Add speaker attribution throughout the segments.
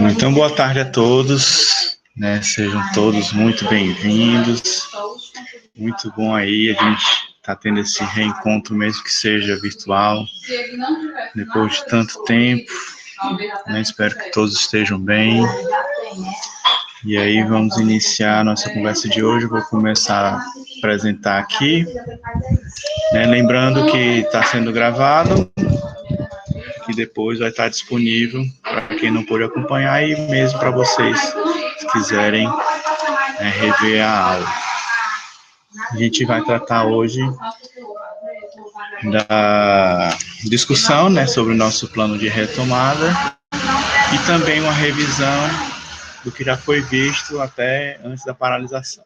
Speaker 1: Então, boa tarde a todos, né? Sejam todos muito bem-vindos. Muito bom aí, a gente está tendo esse reencontro, mesmo que seja virtual, depois de tanto tempo, né? Espero que todos estejam bem. E aí, vamos iniciar a nossa conversa de hoje. Eu vou começar a apresentar aqui, né? Lembrando que está sendo gravado, que depois vai estar disponível para quem não pôde acompanhar e mesmo para vocês, se quiserem rever a aula. A gente vai tratar hoje da discussão, né, sobre o nosso plano de retomada e também uma revisão do que já foi visto até antes da paralisação.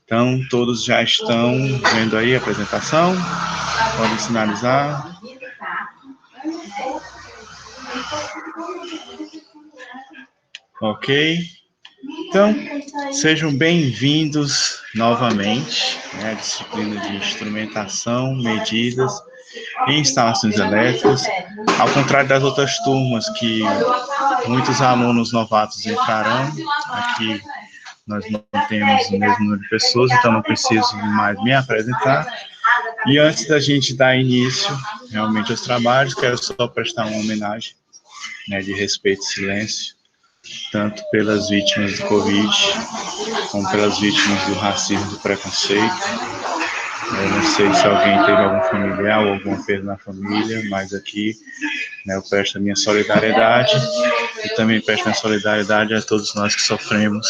Speaker 1: Então, todos já estão vendo aí a apresentação? Podem sinalizar. Ok. Então, sejam bem-vindos novamente, né, à disciplina de instrumentação, medidas e instalações elétricas. Ao contrário das outras turmas que muitos alunos novatos entrarão, aqui nós não temos o mesmo número de pessoas, então não preciso mais me apresentar. E antes da gente dar início realmente aos trabalhos, quero só prestar uma homenagem, né, de respeito e silêncio, tanto pelas vítimas do Covid, como pelas vítimas do racismo e do preconceito. Eu não sei se alguém teve algum familiar ou alguma perda na família, mas aqui, né, eu presto a minha solidariedade e também presto a minha solidariedade a todos nós que sofremos,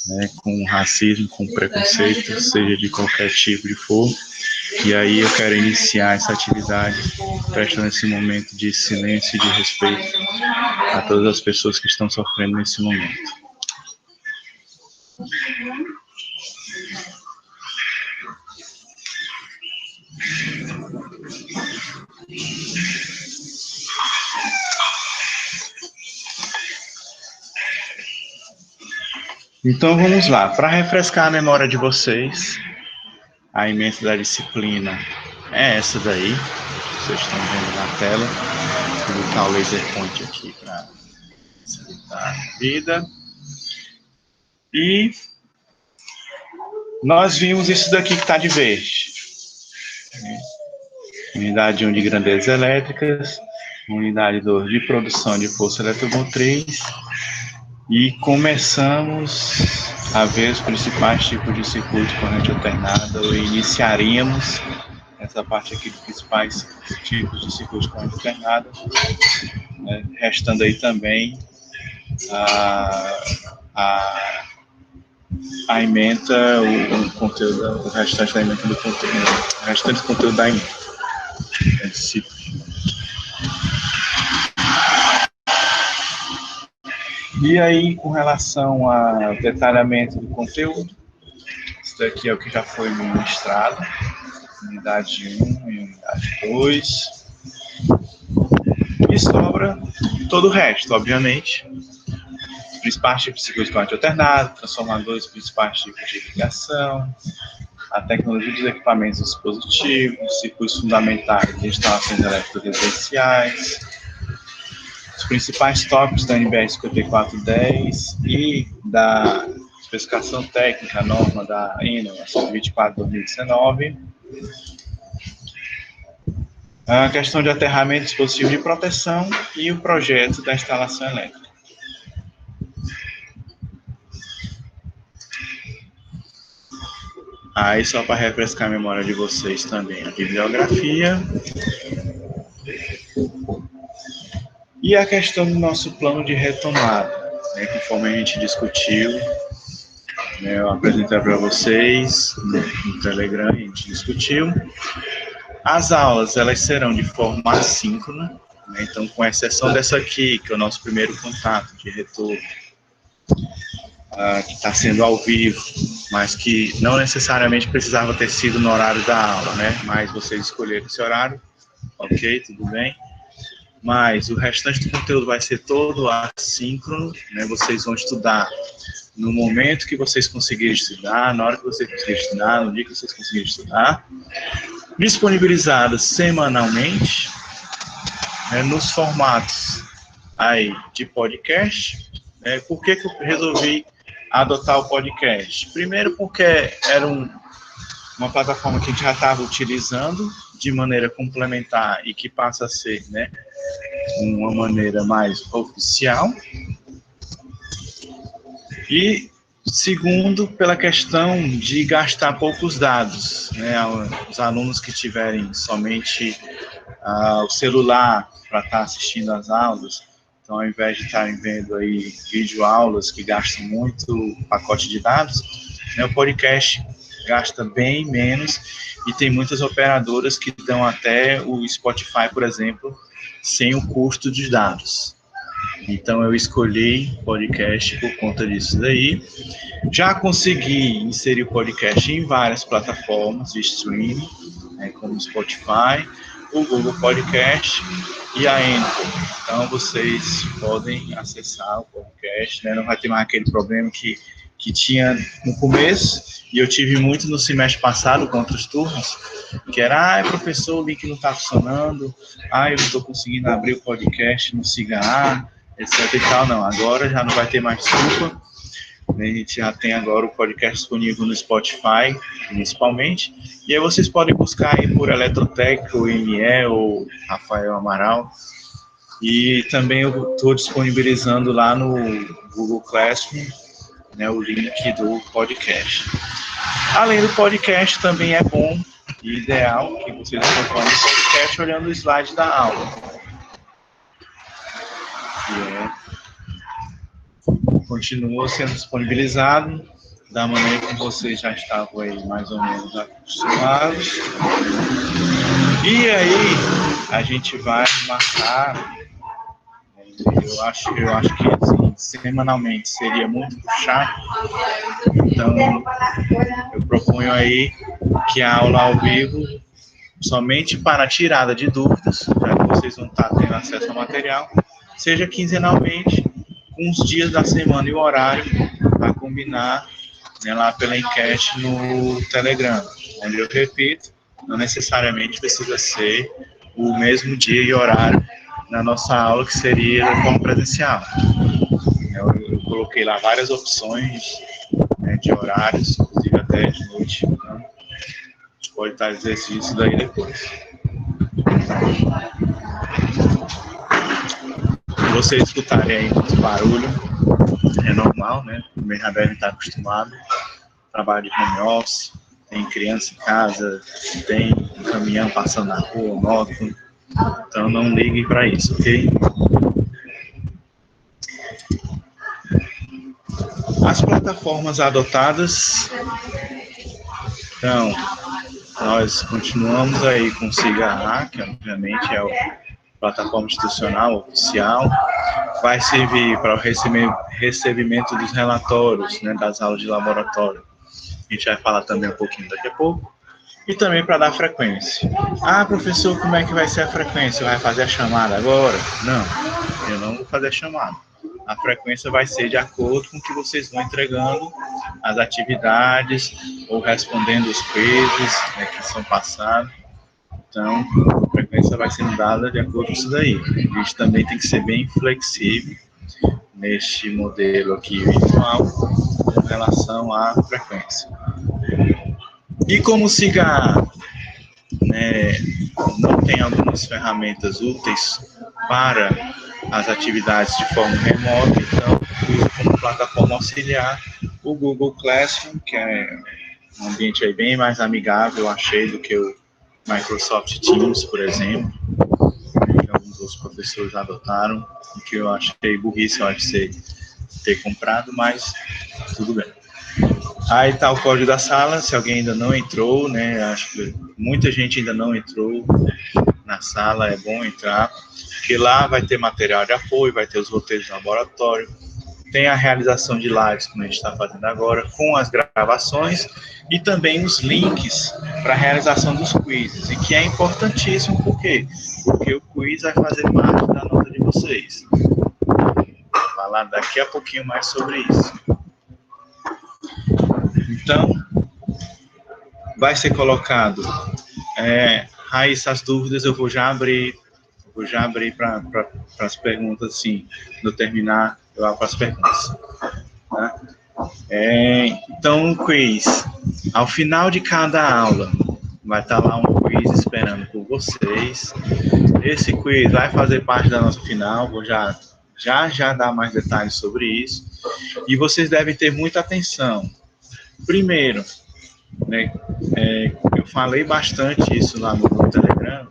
Speaker 1: né, com racismo, com preconceito, seja de qualquer tipo de for. E aí eu quero iniciar essa atividade prestando esse momento de silêncio e de respeito a todas as pessoas que estão sofrendo nesse momento. Então vamos lá, para refrescar a memória de vocês, a ementa da disciplina é essa daí, vocês estão vendo na tela. Vou botar o laser point aqui para facilitar a vida. E nós vimos isso daqui que está de verde. Unidade 1 de grandezas elétricas, unidade 2 de produção de força eletromotriz. E começamos a ver os principais tipos de circuito de corrente alternada, ou iniciaríamos essa parte aqui dos principais tipos de circuito de corrente alternada, né, restando aí também a ementa, o conteúdo, o restante da ementa do conteúdo, o restante do conteúdo da ementa. E aí, com relação ao detalhamento do conteúdo, isso daqui é o que já foi ministrado, unidade 1 e unidade 2. E sobra todo o resto, obviamente. Os principais tipos de circuito de corrente alternada, transformadores, principais tipos de ligação, a tecnologia dos equipamentos dispositivos, circuitos fundamentais de instalações elétricas residenciais, os principais tópicos da NBR 5410 e da especificação técnica, norma da ENA 24/2019, a questão de aterramento de dispositivo de proteção e o projeto da instalação elétrica. Aí, só para refrescar a memória de vocês também, a bibliografia. E a questão do nosso plano de retomada, né, conforme a gente discutiu, né, eu apresentei para vocês no Telegram, a gente discutiu. As aulas, elas serão de forma assíncrona, né, então, com exceção dessa aqui, que é o nosso primeiro contato de retorno, que está sendo ao vivo, mas que não necessariamente precisava ter sido no horário da aula, né? Mas vocês escolheram esse horário, ok, tudo bem. Mas o restante do conteúdo vai ser todo assíncrono, né? Vocês vão estudar no momento que vocês conseguirem estudar, na hora que vocês conseguirem estudar, no dia que vocês conseguirem estudar. disponibilizadas semanalmente, nos formatos aí de podcast. Por que eu resolvi adotar o podcast? Primeiro porque era uma plataforma que a gente já estava utilizando de maneira complementar e que passa a ser, né, uma maneira mais oficial. E segundo, pela questão de gastar poucos dados, né? Os alunos que tiverem somente o celular para estar assistindo às aulas, então ao invés de estarem vendo aí videoaulas que gastam muito pacote de dados, né, o podcast gasta bem menos e tem muitas operadoras que dão até o Spotify, por exemplo, sem o custo de dados. Então eu escolhi podcast por conta disso daí. Já consegui inserir o podcast em várias plataformas de streaming, como o Spotify, o Google Podcast e a Anchor. Então vocês podem acessar o podcast, né? Não vai ter mais aquele problema que tinha no começo, e eu tive muito no semestre passado com outros turnos, que era, professor, o link não está funcionando, eu não estou conseguindo abrir o podcast, não siga etc e tal. Não, agora já não vai ter mais desculpa. A gente já tem agora o podcast disponível no Spotify, principalmente, e aí vocês podem buscar aí por Eletrotec, ou ME, ou Rafael Amaral, e também eu estou disponibilizando lá no Google Classroom, né, o link do podcast. Além do podcast, também é bom e ideal que vocês acompanhem o podcast olhando o slide da aula. Continua sendo disponibilizado da maneira que vocês já estavam aí mais ou menos acostumados. E aí a gente vai marcar, eu acho que assim, semanalmente seria muito puxado, então eu proponho aí que a aula ao vivo, somente para a tirada de dúvidas, já que vocês vão estar tendo acesso ao material, seja quinzenalmente, com os dias da semana e o horário a combinar, né, lá pela enquete no Telegram, onde eu repito, não necessariamente precisa ser o mesmo dia e horário na nossa aula, que seria de forma presencial. Eu coloquei lá várias opções, né, de horários, inclusive até de noite, então a gente pode estar exercendo isso daí depois. Se vocês escutarem aí muito barulho, é normal, né? Também já devem estar acostumados. Trabalho de home office, tem criança em casa, tem um caminhão passando na rua, moto. Então não liguem para isso, ok? As plataformas adotadas. Então, nós continuamos aí com o SIGA, que obviamente é a plataforma institucional oficial. Vai servir para o recebimento dos relatórios, né, das aulas de laboratório. A gente vai falar também um pouquinho daqui a pouco. E também para dar frequência. Professor, como é que vai ser a frequência? Vai fazer a chamada agora? Não, eu não vou fazer a chamada. A frequência vai ser de acordo com o que vocês vão entregando as atividades ou respondendo os quizzes, né, que são passados. Então, a frequência vai sendo dada de acordo com isso daí. A gente também tem que ser bem flexível neste modelo aqui virtual com relação à frequência. E como o SIGA, né, não tem algumas ferramentas úteis para as atividades de forma remota, então uso como plataforma auxiliar o Google Classroom, que é um ambiente aí bem mais amigável, eu achei, do que o Microsoft Teams, por exemplo, que alguns outros professores adotaram, e que eu achei burrice, eu acho que ter comprado, mas tudo bem. Aí está o código da sala, se alguém ainda não entrou, né? Acho que muita gente ainda não entrou na sala, é bom entrar, porque lá vai ter material de apoio, vai ter os roteiros de laboratório, tem a realização de lives, como a gente está fazendo agora, com as gravações, e também os links para a realização dos quizzes, e que é importantíssimo, por quê? Porque o quiz vai fazer parte da nota de vocês. Vou falar daqui a pouquinho mais sobre isso. Então, vai ser colocado Raíssa, as dúvidas eu vou já abrir para as perguntas, assim, quando eu terminar, eu abro para as perguntas. Tá? Então, o quiz. Ao final de cada aula, vai estar lá um quiz esperando por vocês. Esse quiz vai fazer parte da nossa final, vou já dar mais detalhes sobre isso. E vocês devem ter muita atenção. Primeiro, né, eu falei bastante isso lá no Telegram,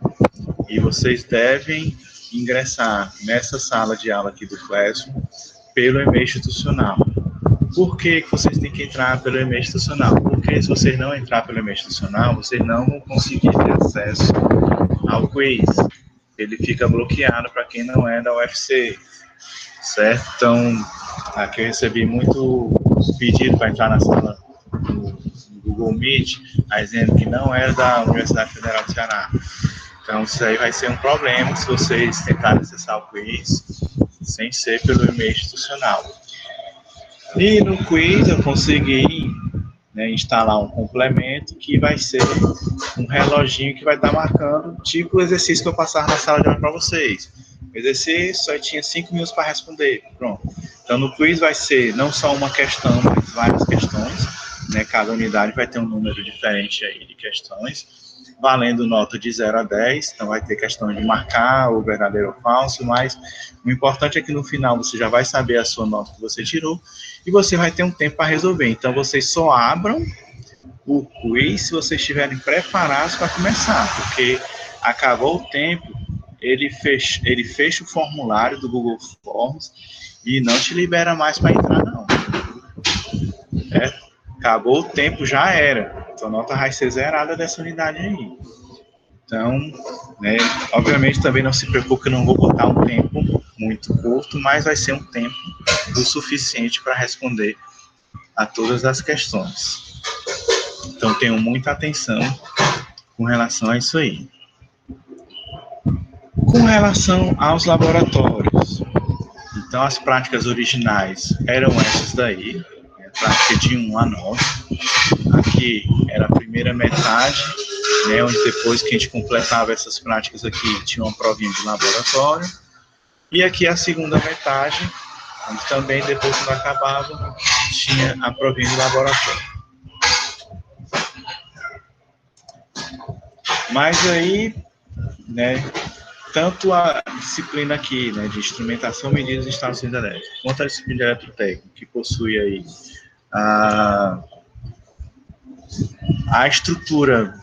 Speaker 1: e vocês devem ingressar nessa sala de aula aqui do Classroom pelo e-mail institucional. Por que vocês têm que entrar pelo e-mail institucional? Porque se vocês não entrar pelo e-mail institucional, vocês não vão conseguir ter acesso ao quiz. Ele fica bloqueado para quem não é da UFC, certo? Então, aqui eu recebi muito pedido para entrar na sala do Google Meet, dizendo que não era da Universidade Federal do Ceará. Então, isso aí vai ser um problema se vocês tentarem acessar o quiz sem ser pelo e-mail institucional. E no quiz eu consegui, né, instalar um complemento que vai ser um reloginho que vai estar marcando, tipo o exercício que eu passava na sala de aula para vocês. O exercício só tinha 5 minutos para responder. Pronto. Então, no quiz vai ser não só uma questão, mas várias questões. Né? Cada unidade vai ter um número diferente aí de questões, valendo nota de 0 a 10. Então, vai ter questão de marcar o verdadeiro ou falso, mas o importante é que no final você já vai saber a sua nota que você tirou e você vai ter um tempo para resolver. Então, vocês só abram o quiz se vocês estiverem preparados para começar, porque acabou o tempo, ele fecha o formulário do Google Forms e não te libera mais para entrar, não. Acabou o tempo, já era. Então, a nota vai ser zerada dessa unidade aí. Então, né, obviamente também não se preocupe que eu não vou botar um tempo muito curto, mas vai ser um tempo o suficiente para responder a todas as questões. Então, tenham muita atenção com relação a isso aí. Com relação aos laboratórios, então as práticas originais eram essas daí, a prática de 1 a 9. Aqui era a primeira metade, né, onde depois que a gente completava essas práticas aqui, tinha uma provinha de laboratório. E aqui a segunda metade, onde também depois quando acabava, tinha a provinha de laboratório. Mas aí, né, tanto a disciplina aqui, né, de instrumentação, medidas e instalações elétricas, quanto a disciplina de eletrotécnica, que possui aí a estrutura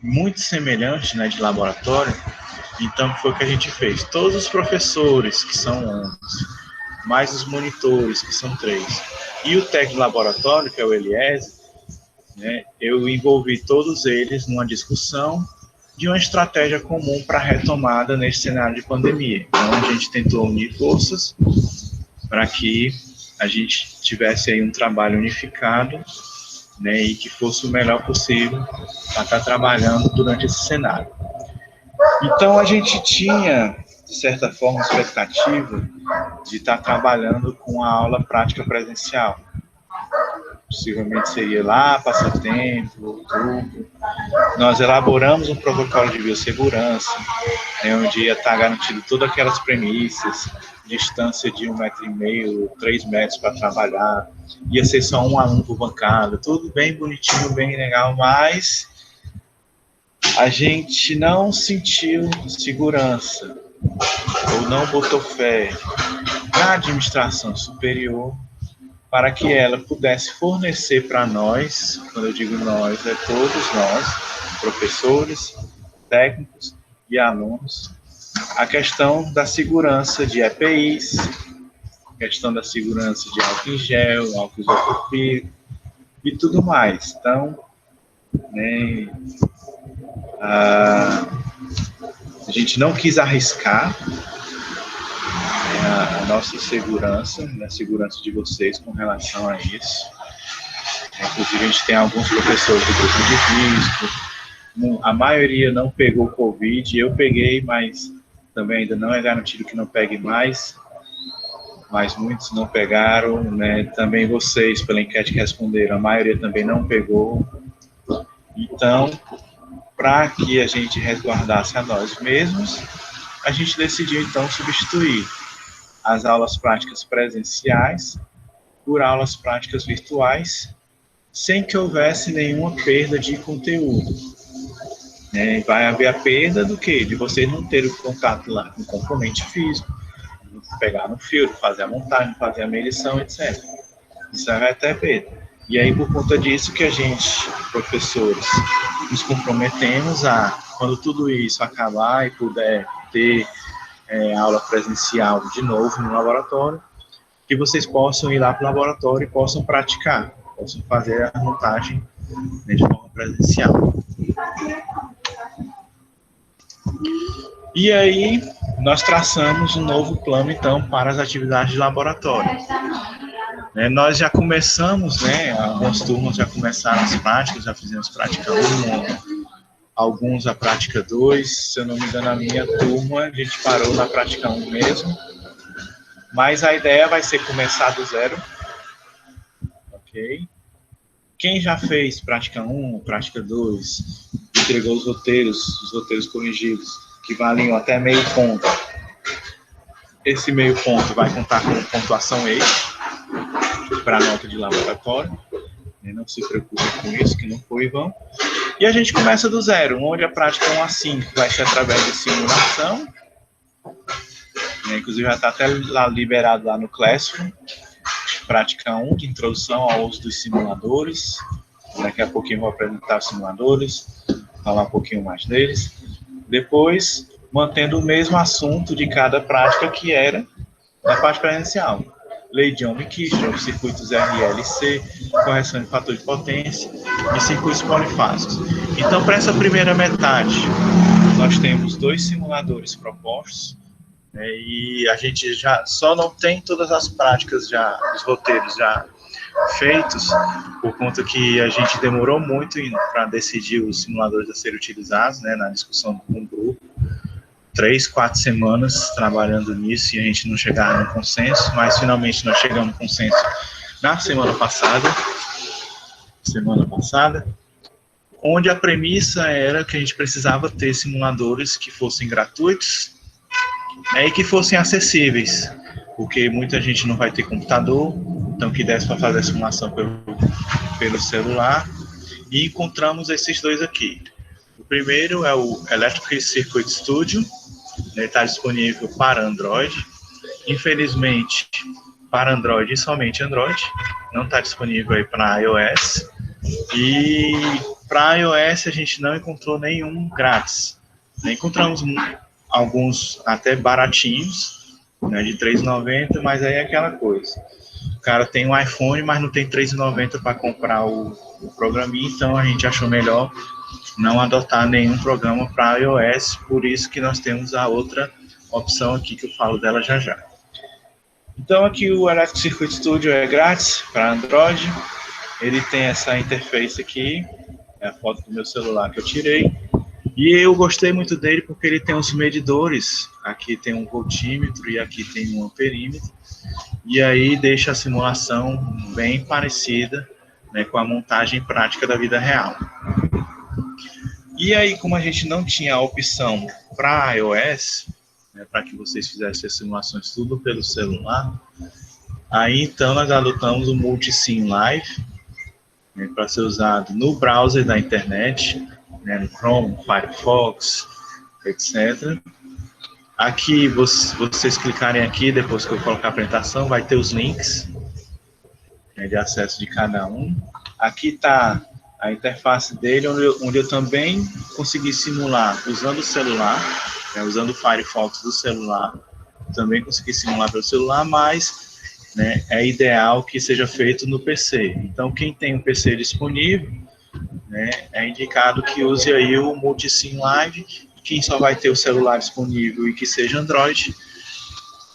Speaker 1: muito semelhante, né, de laboratório. Então, foi o que a gente fez. Todos os professores, que são 11, mais os monitores, que são 3, e o técnico de laboratório, que é o Eliese, né, eu envolvi todos eles numa discussão de uma estratégia comum para a retomada nesse cenário de pandemia. Então, a gente tentou unir forças para que a gente tivesse aí um trabalho unificado, né, e que fosse o melhor possível para estar trabalhando durante esse cenário. Então, a gente tinha, de certa forma, expectativa de estar trabalhando com a aula prática presencial. Possivelmente seria lá, passatempo, outubro. Nós elaboramos um protocolo de biossegurança, né, onde ia estar garantido todas aquelas premissas, distância de 1,5 metro, 3 metros para trabalhar, ia ser só um aluno por bancada, tudo bem bonitinho, bem legal, mas a gente não sentiu segurança, ou não botou fé na administração superior para que ela pudesse fornecer para nós, quando eu digo nós, é todos nós, professores, técnicos e alunos, a questão da segurança de EPIs, a questão da segurança de álcool em gel, álcool isopropílico e tudo mais. Então, né, a gente não quis arriscar a nossa segurança, né, a segurança de vocês com relação a isso. Inclusive, a gente tem alguns professores do grupo de risco, a maioria não pegou Covid, eu peguei, mas também ainda não é garantido que não pegue mais, mas muitos não pegaram, né? Também vocês, pela enquete que responderam, a maioria também não pegou. Então, para que a gente resguardasse a nós mesmos, a gente decidiu então substituir as aulas práticas presenciais por aulas práticas virtuais, sem que houvesse nenhuma perda de conteúdo. Vai haver a perda do quê? De vocês não terem o contato lá com o componente físico, pegar no fio, fazer a montagem, fazer a medição, etc. Isso vai ter perda. E aí, por conta disso que a gente, professores, nos comprometemos a, quando tudo isso acabar e puder ter aula presencial de novo no laboratório, que vocês possam ir lá para o laboratório e possam praticar, possam fazer a montagem de forma presencial. E aí, nós traçamos um novo plano, então, para as atividades de laboratório. Nós já começamos, algumas turmas já começaram as práticas, já fizemos prática 1, alguns a prática 2, se eu não me engano, a minha turma, a gente parou na prática 1 mesmo, mas a ideia vai ser começar do zero, ok? Quem já fez prática 1, prática 2, entregou os roteiros corrigidos, que valiam até meio ponto, esse meio ponto vai contar com pontuação extra para a nota de laboratório, não se preocupe com isso, que não foi vão. E a gente começa do zero, onde a prática 1 a 5 vai ser através de simulação, inclusive já está até lá liberado lá no Classroom, prática 1, de introdução ao uso dos simuladores. Daqui a pouquinho eu vou apresentar os simuladores, falar um pouquinho mais deles. Depois, mantendo o mesmo assunto de cada prática que era na parte presencial. Lei de Ohm-Kirchhoff, circuitos RLC, correção de fator de potência e circuitos polifásicos. Então, para essa primeira metade, nós temos 2 simuladores propostos, e a gente já só não tem todas as práticas já, os roteiros já feitos, por conta que a gente demorou muito para decidir os simuladores a serem utilizados, na discussão com o grupo. 3, 4 semanas trabalhando nisso e a gente não chegava no consenso, mas finalmente nós chegamos no consenso na semana passada, onde a premissa era que a gente precisava ter simuladores que fossem gratuitos, e que fossem acessíveis, porque muita gente não vai ter computador, então que desse para fazer a simulação pelo celular, e encontramos esses 2 aqui. O primeiro é o Electric Circuit Studio, ele está disponível para Android, infelizmente para Android e somente Android, não está disponível aí para iOS, e para iOS a gente não encontrou nenhum grátis, encontramos alguns até baratinhos, de R$3,90, mas aí é aquela coisa, o cara tem um iPhone, mas não tem R$3,90 para comprar o programinha, então a gente achou melhor não adotar nenhum programa para iOS, por isso que nós temos a outra opção aqui, que eu falo dela já já. Então aqui o Electric Circuit Studio é grátis para Android, ele tem essa interface aqui, é a foto do meu celular que eu tirei, e eu gostei muito dele porque ele tem os medidores, aqui tem um voltímetro e aqui tem um amperímetro, e aí deixa a simulação bem parecida, com a montagem prática da vida real. E aí, como a gente não tinha a opção para iOS, para que vocês fizessem as simulações tudo pelo celular, aí então nós adotamos o Multisim Live, para ser usado no browser da internet, no Chrome, Firefox, etc. Aqui, vocês clicarem aqui, depois que eu colocar a apresentação, vai ter os links de acesso de cada um. Aqui está a interface dele, onde eu também consegui simular usando o celular, usando o Firefox do celular, também consegui simular pelo celular, mas é ideal que seja feito no PC. Então, quem tem um PC disponível, é indicado que use aí o Multisim Live. Quem só vai ter o celular disponível e que seja Android,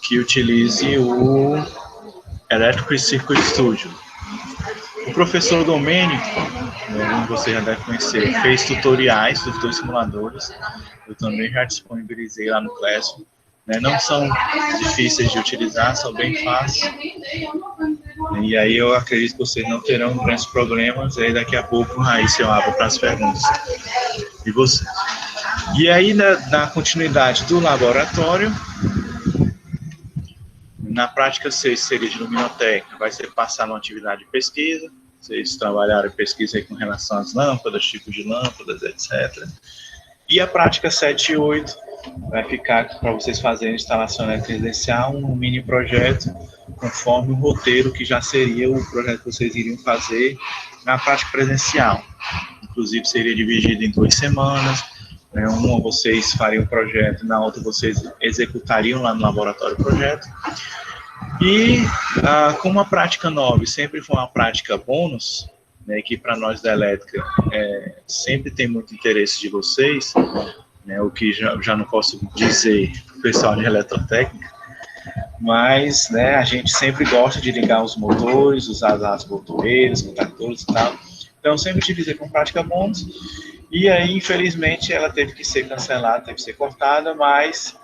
Speaker 1: que utilize o Electric Circuit Studio. O professor Domênico, como você já deve conhecer, fez tutoriais dos 2 simuladores. Eu também já disponibilizei lá no Classroom. Não são difíceis de utilizar, são bem fáceis. E aí eu acredito que vocês não terão grandes problemas. E aí daqui a pouco, Raíssa, eu abro para as perguntas. e vocês. E aí, na continuidade do laboratório, na prática 6 seria de luminotécnica, vai ser passar numa atividade de pesquisa. Vocês trabalharam em pesquisa aí com relação às lâmpadas, tipos de lâmpadas, etc. E a prática 7 e 8 vai ficar para vocês fazerem instalação residencial, um mini projeto, conforme o roteiro que já seria o projeto que vocês iriam fazer na prática presencial. Inclusive, seria dividido em 2 semanas. Uma vocês fariam o projeto, na outra vocês executariam lá no laboratório o projeto. E como a prática 9 sempre foi uma prática bônus, né, que para nós da elétrica sempre tem muito interesse de vocês, né, o que já não posso dizer para o pessoal de eletrotécnica, mas, né, a gente sempre gosta de ligar os motores, usar as botoeiras, contactores e tal. Então, sempre utilizei com prática bônus. E aí, infelizmente, ela teve que ser cancelada, teve que ser cortada, mas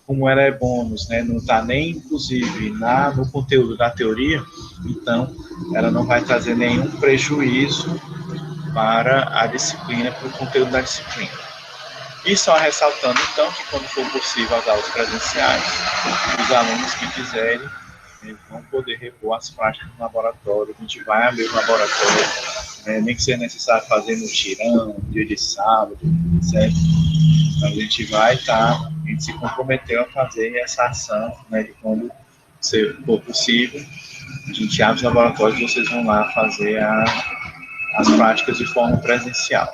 Speaker 1: como ela é bônus, né, não está nem, inclusive, no conteúdo da teoria, então ela não vai trazer nenhum prejuízo para a disciplina, para o conteúdo da disciplina. E só ressaltando, então, que quando for possível as aulas presenciais, os alunos que quiserem, eles vão poder repor as práticas no laboratório. A gente vai abrir o laboratório, nem que seja necessário fazer no tirão, dia de sábado, certo? Então, a gente vai a gente se comprometeu a fazer essa ação, né, de quando for possível, a gente abre os laboratórios e vocês vão lá fazer as práticas de forma presencial.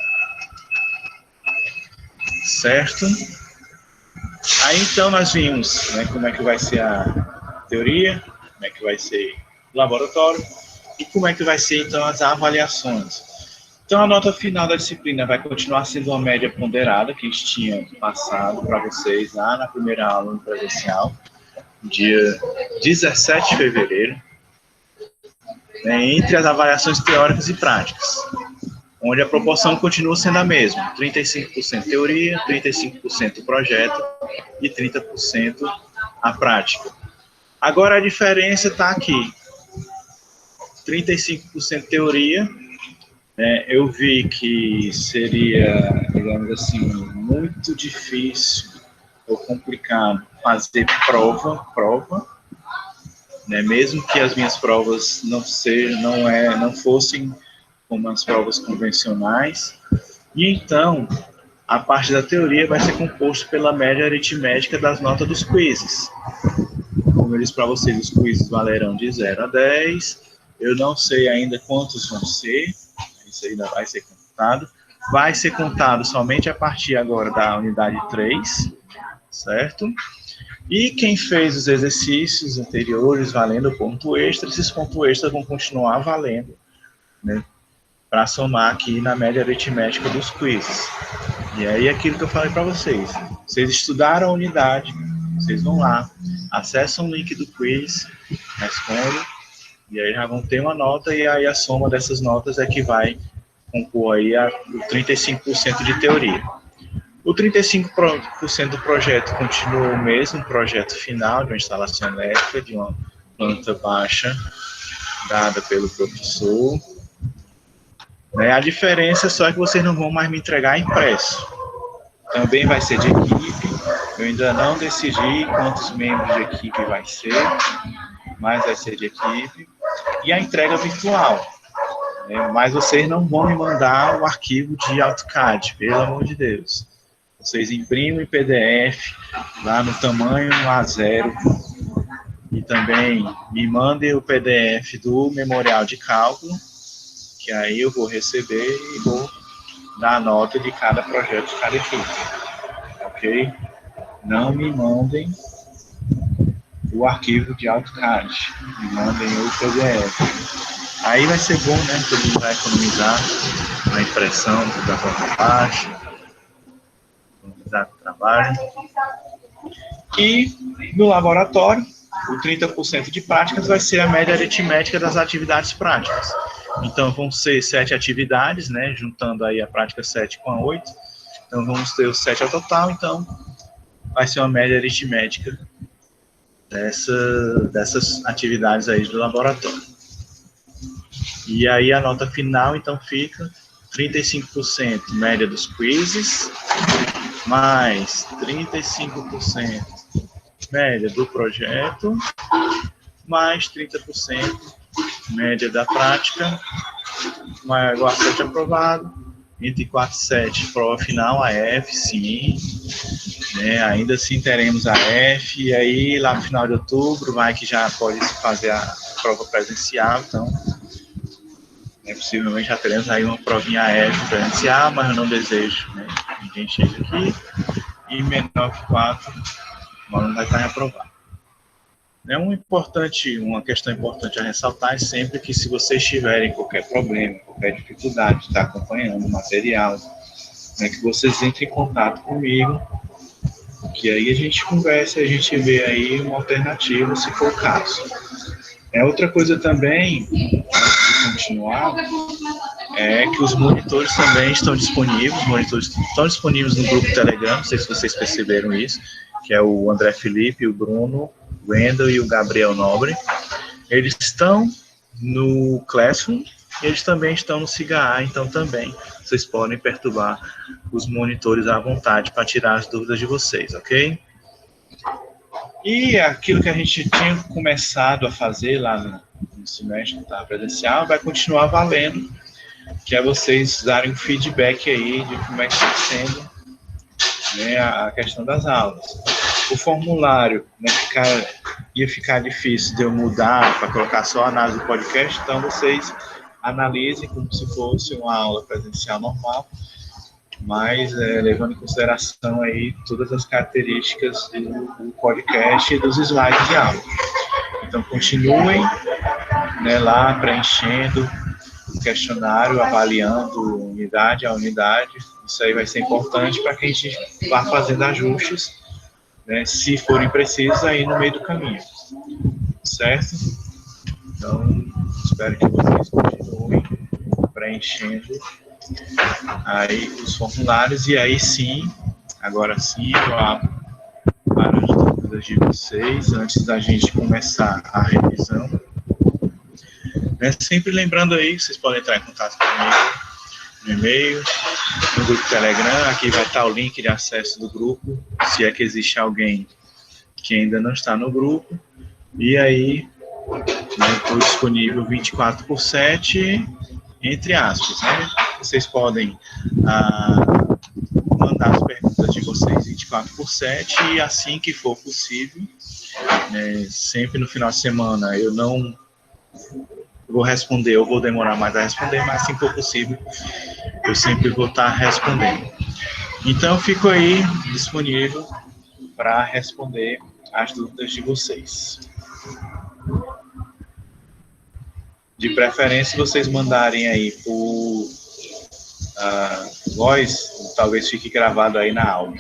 Speaker 1: Certo? Aí, então, nós vimos, né, como é que vai ser a teoria, como é que vai ser o laboratório e como é que vai ser, então, as avaliações. Então, a nota final da disciplina vai continuar sendo uma média ponderada, que a gente tinha passado para vocês lá na primeira aula no presencial, dia 17 de fevereiro, né, entre as avaliações teóricas e práticas, onde a proporção continua sendo a mesma, 35% teoria, 35% projeto e 30% a prática. Agora a diferença está aqui, 35% teoria, eu vi que seria, digamos assim, muito difícil ou complicado fazer prova, né, mesmo que as minhas provas não fossem como as provas convencionais, e então a parte da teoria vai ser composta pela média aritmética das notas dos quizzes. Como eu disse para vocês, os quizzes valerão de 0 a 10, eu não sei ainda quantos vão ser, isso ainda vai ser contado somente a partir agora da unidade 3, certo? E quem fez os exercícios anteriores valendo ponto extra, esses pontos extras vão continuar valendo, né, para somar aqui na média aritmética dos quizzes. E aí, aquilo que eu falei para vocês, vocês estudaram a unidade, vocês vão lá, acessam o link do quiz, respondem, e aí já vão ter uma nota, e aí a soma dessas notas é que vai compor aí o 35% de teoria. O 35% do projeto continua o mesmo projeto final de uma instalação elétrica, de uma planta baixa, dada pelo professor. A diferença só é que vocês não vão mais me entregar impresso. Também vai ser de equipe. Eu ainda não decidi quantos membros de equipe vai ser, mas vai ser de equipe. E a entrega virtual. Mas vocês não vão me mandar o arquivo de AutoCAD, pelo amor de Deus. Vocês imprimem em PDF lá no tamanho A0 e também me mandem o PDF do memorial de cálculo, que aí eu vou receber e vou dar a nota de cada projeto, de cada equipe, ok? Não me mandem o arquivo de AutoCAD, me mandem o PDF. Aí vai ser bom, né? Todo mundo vai economizar na impressão da planta baixa, economizar o trabalho. E no laboratório, o 30% de práticas vai ser a média aritmética das atividades práticas. Então, vão ser 7 atividades, né, juntando aí a prática 7 com a 8. Então, vamos ter os 7 ao total. Então, vai ser uma média aritmética dessas atividades aí do laboratório. E aí, a nota final, então, fica 35% média dos quizzes, mais 35% média do projeto, mais 30% média da prática, maior ou igual a 7 aprovado, entre 4 e 7, prova final, a F, sim, né? Ainda assim teremos a F, e aí lá no final de outubro, vai que já pode fazer a prova presencial, então, né, possivelmente já teremos aí uma provinha F presencial, mas eu não desejo, né, que ninguém chegue aqui, e menor que 4, o aluno vai estar reprovado. Uma questão importante a ressaltar é sempre que se vocês tiverem qualquer problema, qualquer dificuldade de estar acompanhando o material, né, que vocês entrem em contato comigo, que aí a gente conversa e a gente vê aí uma alternativa, se for o caso. Outra coisa também, antes de continuar, é que os monitores também estão disponíveis, no grupo Telegram, não sei se vocês perceberam isso, que é o André Felipe, o Bruno, o Wendel e o Gabriel Nobre. Eles estão no Classroom e eles também estão no SIGA, então também vocês podem perturbar os monitores à vontade para tirar as dúvidas de vocês, ok? E aquilo que a gente tinha começado a fazer lá no semestre que estava presencial vai continuar valendo, que é vocês darem um feedback aí de como é que está sendo, né, a questão das aulas. O formulário, né, ia ficar difícil de eu mudar para colocar só a análise do podcast, então vocês analisem como se fosse uma aula presencial normal, mas levando em consideração aí todas as características do podcast e dos slides de aula. Então, continuem, né, lá preenchendo o questionário, avaliando unidade a unidade. Isso aí vai ser importante para que a gente vá fazendo ajustes, né, se forem precisos, aí no meio do caminho. Certo? Então, espero que vocês continuem preenchendo aí os formulários, e aí sim, agora sim, eu abro para as dúvidas de vocês, antes da gente começar a revisão. Sempre lembrando aí, vocês podem entrar em contato comigo no e-mail, no grupo Telegram, aqui vai estar o link de acesso do grupo, se é que existe alguém que ainda não está no grupo, e aí, estou disponível 24/7, entre aspas, né? Vocês podem mandar as perguntas de vocês 24/7 e assim que for possível, né, sempre no final de semana eu não vou responder, eu vou demorar mais a responder, mas assim que for possível eu sempre vou estar respondendo. Então eu fico aí disponível para responder as dúvidas de vocês. De preferência, vocês mandarem aí por voz, talvez fique gravado aí na aula.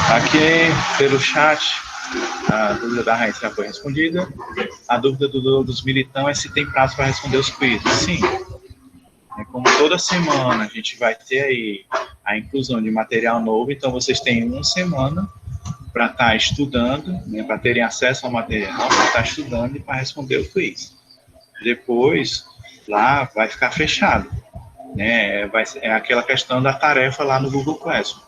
Speaker 1: Aqui, pelo chat, a dúvida da Raíssa já foi respondida. A dúvida dos militão é se tem prazo para responder os quizzes. Sim. Como toda semana a gente vai ter aí a inclusão de material novo, então vocês têm uma semana para estar estudando, né, para terem acesso ao material, para estar estudando e para responder o quiz. Depois, lá vai ficar fechado, né? É aquela questão da tarefa lá no Google Classroom.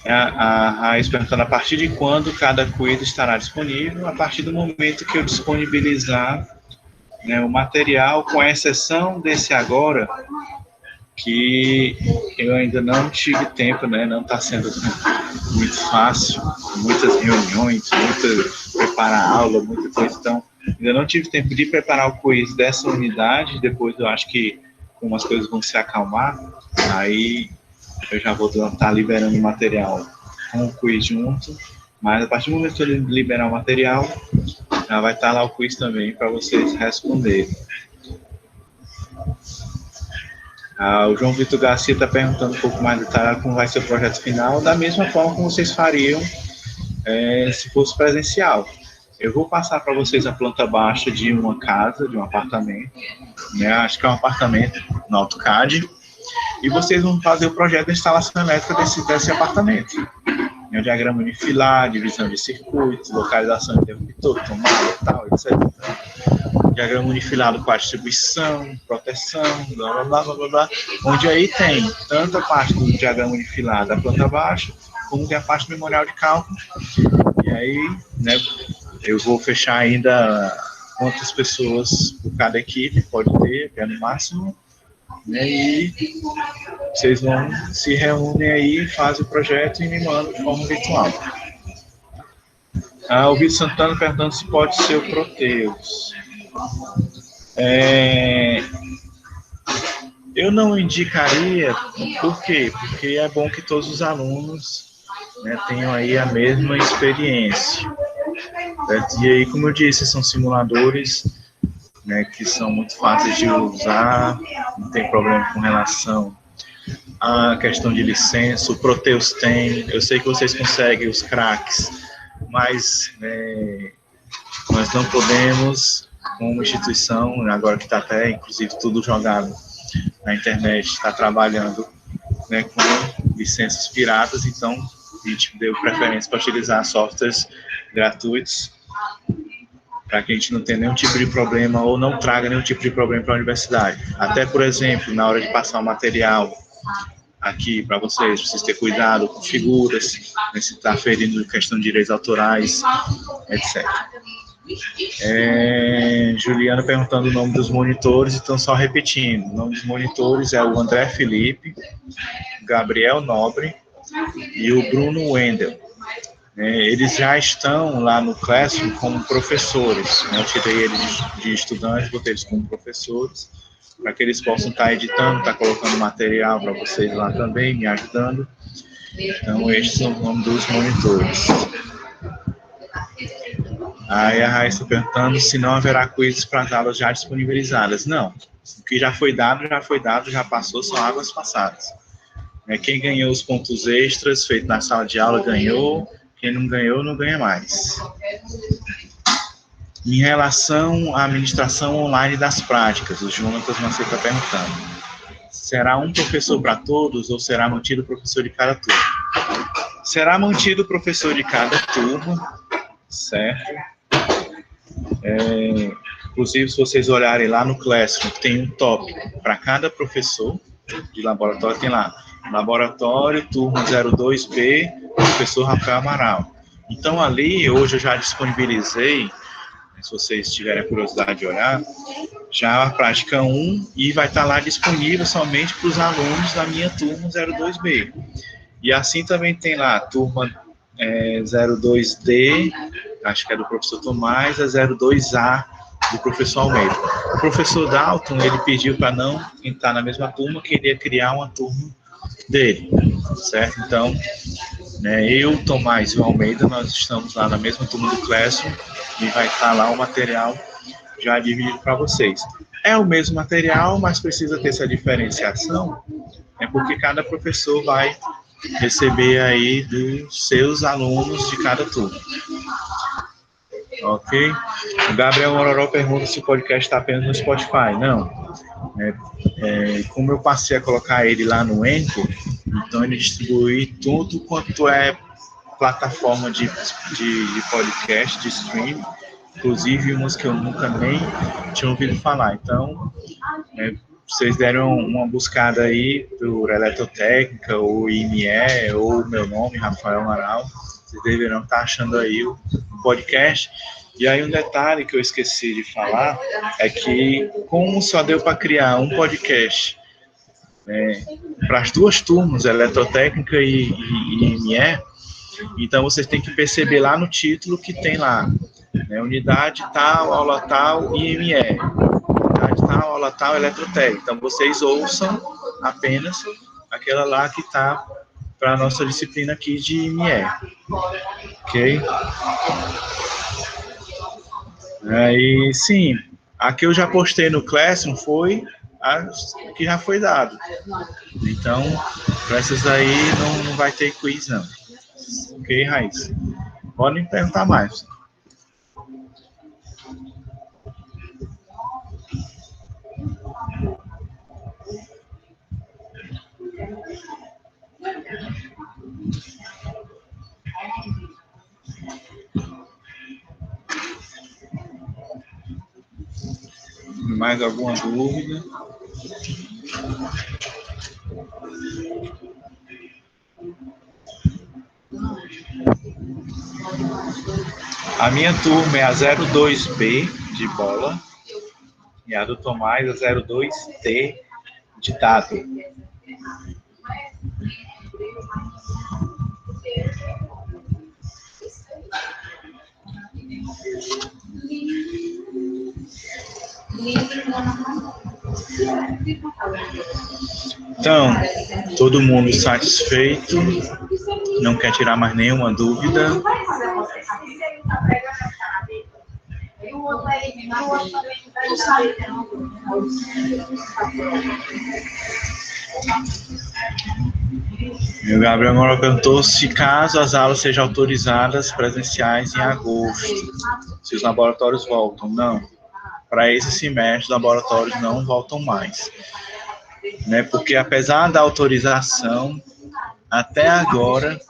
Speaker 1: A Raiz perguntando a partir de quando cada quiz estará disponível. A partir do momento que eu disponibilizar, né, o material, com exceção desse agora, que eu ainda não tive tempo, né, não está sendo muito fácil, muitas reuniões, preparar aula, muita coisa, então ainda não tive tempo de preparar o quiz dessa unidade. Depois eu acho que como as coisas vão se acalmar, aí eu já vou estar liberando o material com o quiz junto, mas a partir do momento que eu liberar o material, já vai estar lá o quiz também para vocês responderem. O João Vitor Garcia está perguntando um pouco mais detalhado como vai ser o projeto final, da mesma forma como vocês fariam se fosse presencial. Eu vou passar para vocês a planta baixa de uma casa, de um apartamento, né? Acho que é um apartamento no AutoCAD, e vocês vão fazer o projeto de instalação elétrica desse apartamento, O diagrama unifilar, divisão de circuitos, localização de interruptor, tomada, tal, etc. Diagrama unifilado com a distribuição, proteção, blá, blá, blá, blá, blá, onde aí tem tanto a parte do diagrama unifilado da planta baixa, como tem a parte do memorial de cálculo. E aí, né, eu vou fechar ainda quantas pessoas por cada equipe pode ter, até no máximo, né, e vocês vão se reúnem aí, fazem o projeto e me mandam de forma virtual. O Vitor Santana perguntando se pode ser o Proteus. Eu não indicaria, por quê? Porque é bom que todos os alunos, né, tenham aí a mesma experiência. Certo? E aí, como eu disse, são simuladores, né, que são muito fáceis de usar, não tem problema com relação à questão de licença. O Proteus tem, eu sei que vocês conseguem os craques, mas nós não podemos, como instituição, agora que está até, inclusive, tudo jogado na internet, está trabalhando, né, com licenças piratas, então a gente deu preferência para utilizar softwares gratuitos, para que a gente não tenha nenhum tipo de problema ou não traga nenhum tipo de problema para a universidade. Até, por exemplo, na hora de passar o material aqui para vocês, precisa ter cuidado com figuras, né, se está ferindo questão de direitos autorais, etc. Juliana perguntando o nome dos monitores, então só repetindo, o nome dos monitores é o André Felipe, Gabriel Nobre e o Bruno Wendel. Eles já estão lá no Classroom como professores, né? Eu tirei eles de estudantes, botei eles como professores, para que eles possam estar editando, estar colocando material para vocês lá também, me ajudando. Então, estes são os nomes dos monitores. Aí a Raíssa perguntando se não haverá quizzes para as aulas já disponibilizadas. Não, o que já foi dado, já passou, são águas passadas. Quem ganhou os pontos extras feitos na sala de aula ganhou, quem não ganhou, não ganha mais. Em relação à administração online das práticas, o Jonatas Macedo está perguntando, será um professor para todos ou será mantido o professor de cada turma? Será mantido o professor de cada turma, certo? Inclusive, se vocês olharem lá no Classroom, tem um tópico para cada professor de laboratório, tem lá, laboratório, turma 02B, professor Rafael Amaral. Então, ali, hoje eu já disponibilizei, se vocês tiverem a curiosidade de olhar, já a prática 1 e vai estar lá disponível somente para os alunos da minha turma 02B. E assim também tem lá a turma 02D, acho que é do professor Tomás, a 02A do professor Almeida. O professor Dalton, ele pediu para não entrar na mesma turma, queria criar uma turma dele, certo? Então, eu, Tomás e o Almeida, nós estamos lá na mesma turma do Classroom e vai estar lá o material já dividido para vocês. É o mesmo material, mas precisa ter essa diferenciação, porque cada professor vai receber aí dos seus alunos de cada turma. Ok? O Gabriel Mororó pergunta se o podcast está apenas no Spotify. Não. Como eu passei a colocar ele lá no Anchor, então ele distribui tudo quanto é plataforma de podcast, de streaming, inclusive umas que eu nunca nem tinha ouvido falar. Então, vocês deram uma buscada aí por Eletrotécnica, ou IME, ou meu nome, Rafael Amaral, vocês deverão estar achando aí o podcast. E aí um detalhe que eu esqueci de falar é que, como só deu para criar um podcast para as duas turmas, Eletrotécnica e IME, então vocês têm que perceber lá no título que tem lá, unidade tal, aula tal, IME. Tal, aula tal, Eletrotécnica. Então, vocês ouçam apenas aquela lá que está para a nossa disciplina aqui de IME. Ok? Aí, sim, a que eu já postei no Classroom foi a que já foi dado. Então, para essas aí não vai ter quiz, não. Ok, Raíssa? Podem perguntar mais. Mais alguma dúvida? A minha turma é a 02B de bola e a do Tomás é a 02T de dado. Então, todo mundo satisfeito? Não quer tirar mais nenhuma dúvida? O Gabriel Moura perguntou se caso as aulas sejam autorizadas presenciais em agosto, se os laboratórios voltam. Não. Para esse semestre, os laboratórios não voltam mais. Né? Porque apesar da autorização, até agora,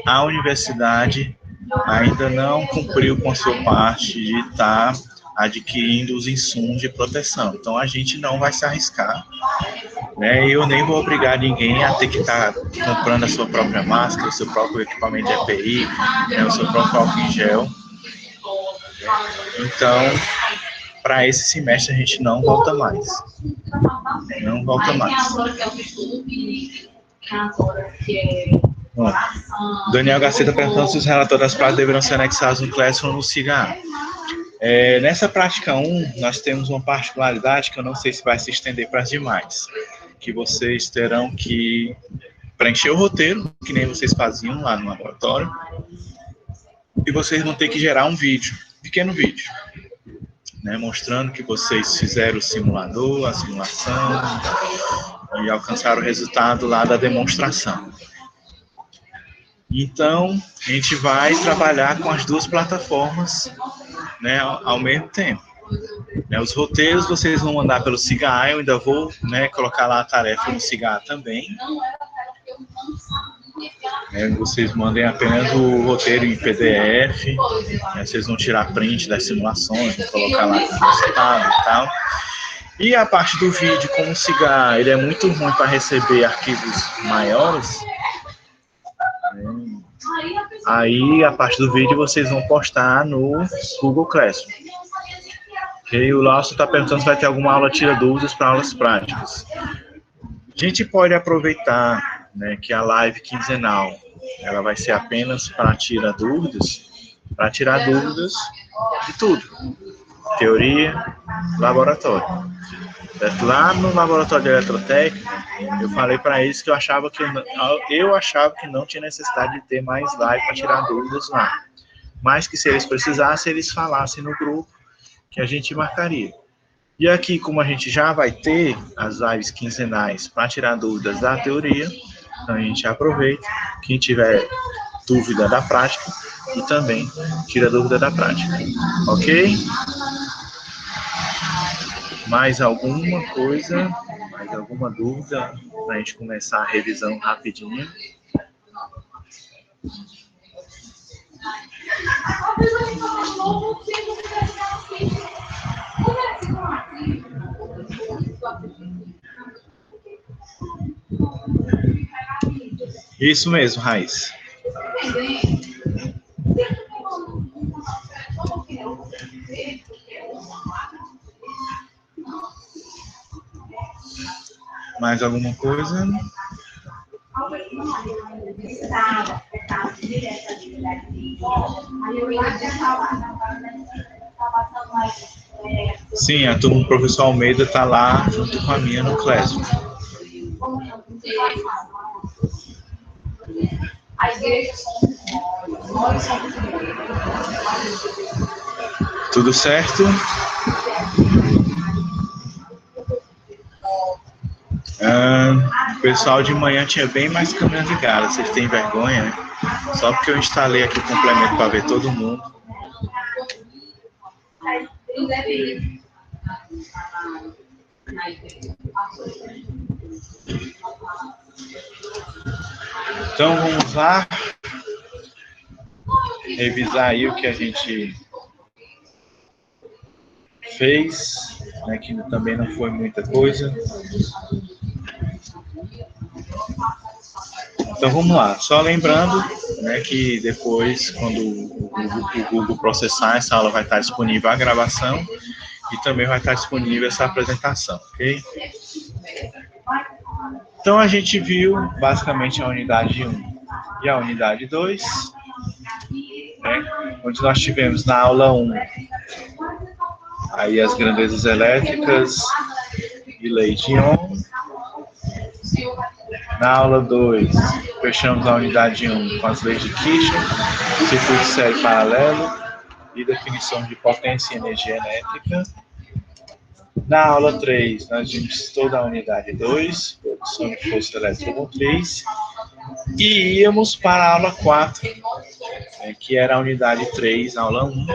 Speaker 1: a universidade ainda não cumpriu com a sua parte de estar adquirindo os insumos de proteção. Então, a gente não vai se arriscar. Né? Eu nem vou obrigar ninguém a ter que estar comprando a sua própria máscara, o seu próprio equipamento de EPI, né? O seu próprio álcool em gel. Então, para esse semestre, a gente não volta mais. Não volta mais. Bom, Daniel Garcia está perguntando se os relatórios das práticas deverão ser anexados no Classroom ou no SIGA. Nessa prática 1, nós temos uma particularidade que eu não sei se vai se estender para as demais, que vocês terão que preencher o roteiro, que nem vocês faziam lá no laboratório, e vocês vão ter que gerar um vídeo, pequeno vídeo, né, mostrando que vocês fizeram o simulador, a simulação, e alcançaram o resultado lá da demonstração. Então, a gente vai trabalhar com as duas plataformas, né, ao mesmo tempo. Né, os roteiros vocês vão mandar pelo SIGA, eu ainda vou, né, colocar lá a tarefa no SIGA também. Vocês mandem apenas o roteiro em PDF, né, vocês vão tirar print das simulações, vão colocar lá como resultado e tal. E a parte do vídeo, como o SIGA ele é muito ruim para receber arquivos maiores, aí a parte do vídeo vocês vão postar no Google Classroom. E o Lácio está perguntando se vai ter alguma aula tira dúvidas para aulas práticas. A gente pode aproveitar, né, que a live quinzenal ela vai ser apenas para tirar dúvidas de tudo. Teoria, laboratório. Lá no laboratório de eletrotécnica, eu falei para eles que eu achava que não tinha necessidade de ter mais live para tirar dúvidas lá. Mas que se eles precisassem, eles falassem no grupo que a gente marcaria. E aqui, como a gente já vai ter as lives quinzenais para tirar dúvidas da teoria, então a gente aproveita. Quem tiver dúvida da prática e também tira dúvida da prática. Ok? Mais alguma coisa? Mais alguma dúvida para a gente começar a revisão rapidinho? Isso mesmo, Raiz. Mais alguma coisa? Sim, a turma do professor Almeida está lá junto com a minha no Classroom. Tudo certo? O pessoal de manhã tinha bem mais câmeras ligadas. Vocês têm vergonha, né? Só porque eu instalei aqui o complemento para ver todo mundo. Então vamos lá revisar aí o que a gente fez. né, que também não foi muita coisa. Então vamos lá, só lembrando, né, que depois, quando o Google processar, essa aula vai estar disponível a gravação e também vai estar disponível essa apresentação, ok? Então a gente viu basicamente a unidade 1 e a unidade 2, né, onde nós tivemos na aula 1 aí as grandezas elétricas e lei de Ohm. Na aula 2, fechamos a unidade 1 com as leis de Kirchhoff, circuito de série paralelo e definição de potência e energia elétrica. Na aula 3, nós vimos toda a unidade 2, produção de força eletromotriz, e íamos para a aula 4, né, que era a unidade 3, aula 1,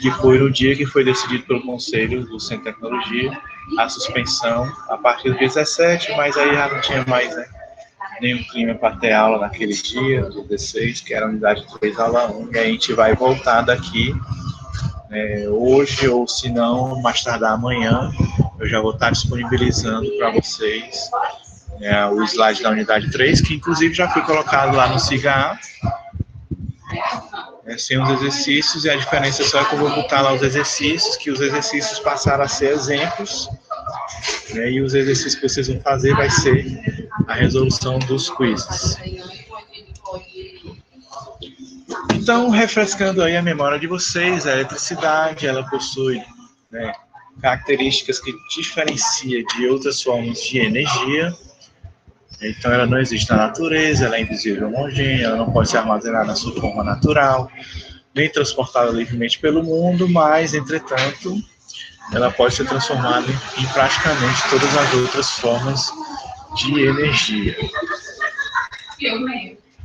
Speaker 1: que foi no dia que foi decidido pelo Conselho do Centro de Tecnologia a suspensão a partir do dia 17, mas aí já não tinha mais, né, nenhum clima para ter aula naquele dia, dia 16, que era a unidade 3, aula 1, e a gente vai voltar daqui hoje, ou se não, mais tardar amanhã, eu já vou estar disponibilizando para vocês o slide da unidade 3, que inclusive já foi colocado lá no SIGA, sem os exercícios, e a diferença só é que eu vou botar lá os exercícios, que os exercícios passaram a ser exemplos, né, e os exercícios que vocês vão fazer vai ser a resolução dos quizzes. Então, refrescando aí a memória de vocês, a eletricidade, ela possui, né, características que diferencia de outras formas de energia. Então, ela não existe na natureza, ela é invisível, homogênea, ela não pode ser armazenada na sua forma natural, nem transportada livremente pelo mundo, mas, entretanto, ela pode ser transformada em praticamente todas as outras formas de energia.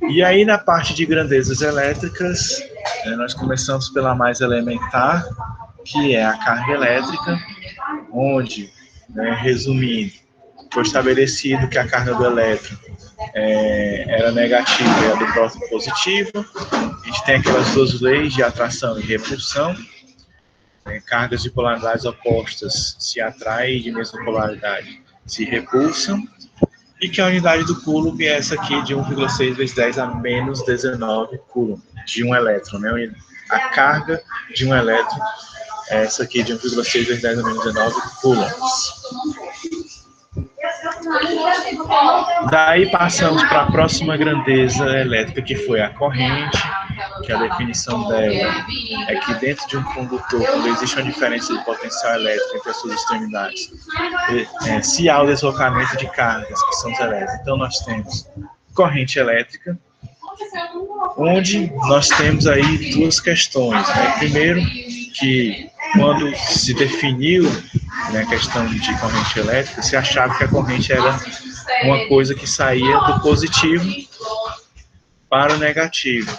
Speaker 1: E aí, na parte de grandezas elétricas, nós começamos pela mais elementar, que é a carga elétrica, onde, resumindo, foi estabelecido que a carga do elétron era negativa e a do próton positiva. A gente tem aquelas duas leis de atração e repulsão. Cargas de polaridades opostas se atraem, de mesma polaridade se repulsam. E que a unidade do Coulomb é essa aqui, de 1,6 vezes 10 a menos 19 Coulomb, de um elétron, né? A carga de um elétron é essa aqui, de 1,6 vezes 10 a menos 19 coulombs. Daí passamos para a próxima grandeza elétrica, que foi a corrente, que a definição dela é que dentro de um condutor, quando existe uma diferença de potencial elétrico entre as suas extremidades, se há o deslocamento de cargas, que são os elétrons. Então, nós temos corrente elétrica, onde nós temos aí duas questões, né? Primeiro, que quando se definiu, né, a questão de corrente elétrica, se achava que a corrente era uma coisa que saía do positivo para o negativo.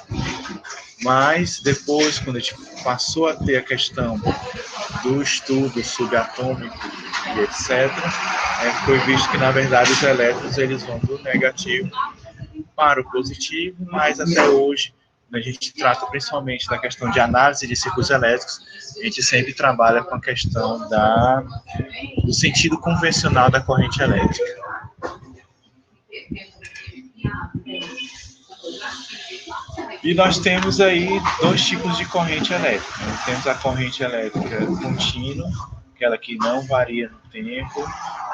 Speaker 1: Mas depois, quando a gente passou a ter a questão do estudo subatômico e etc., foi visto que, na verdade, os elétrons eles vão do negativo para o positivo, mas até hoje a gente trata principalmente da questão de análise de circuitos elétricos, a gente sempre trabalha com a questão do sentido convencional da corrente elétrica. E nós temos aí dois tipos de corrente elétrica. Temos a corrente elétrica contínua, aquela que não varia no tempo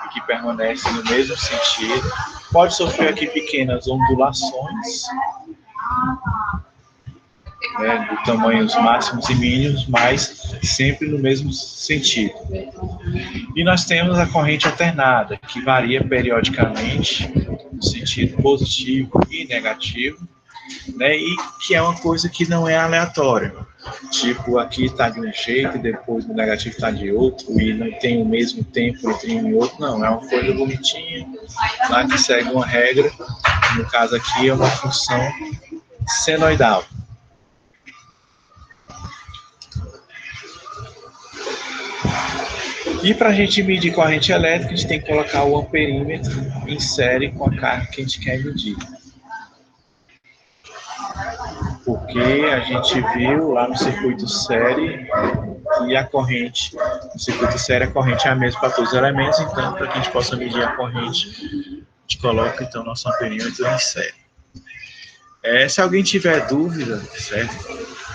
Speaker 1: e que permanece no mesmo sentido. Pode sofrer aqui pequenas ondulações, de tamanhos máximos e mínimos, mas sempre no mesmo sentido. E nós temos a corrente alternada, que varia periodicamente no sentido positivo e negativo, né, e que é uma coisa que não é aleatória. Tipo, aqui está de um jeito e depois no negativo está de outro, e não tem o mesmo tempo entre um e outro, não. É uma coisa bonitinha, lá que segue uma regra. No caso aqui é uma função senoidal. E para a gente medir corrente elétrica, a gente tem que colocar o amperímetro em série com a carga que a gente quer medir. Porque a gente viu lá no circuito série e a corrente, no circuito série, a corrente é a mesma para todos os elementos, então, para que a gente possa medir a corrente, a gente coloca, então, nosso amperímetro em série. Se alguém tiver dúvida, certo?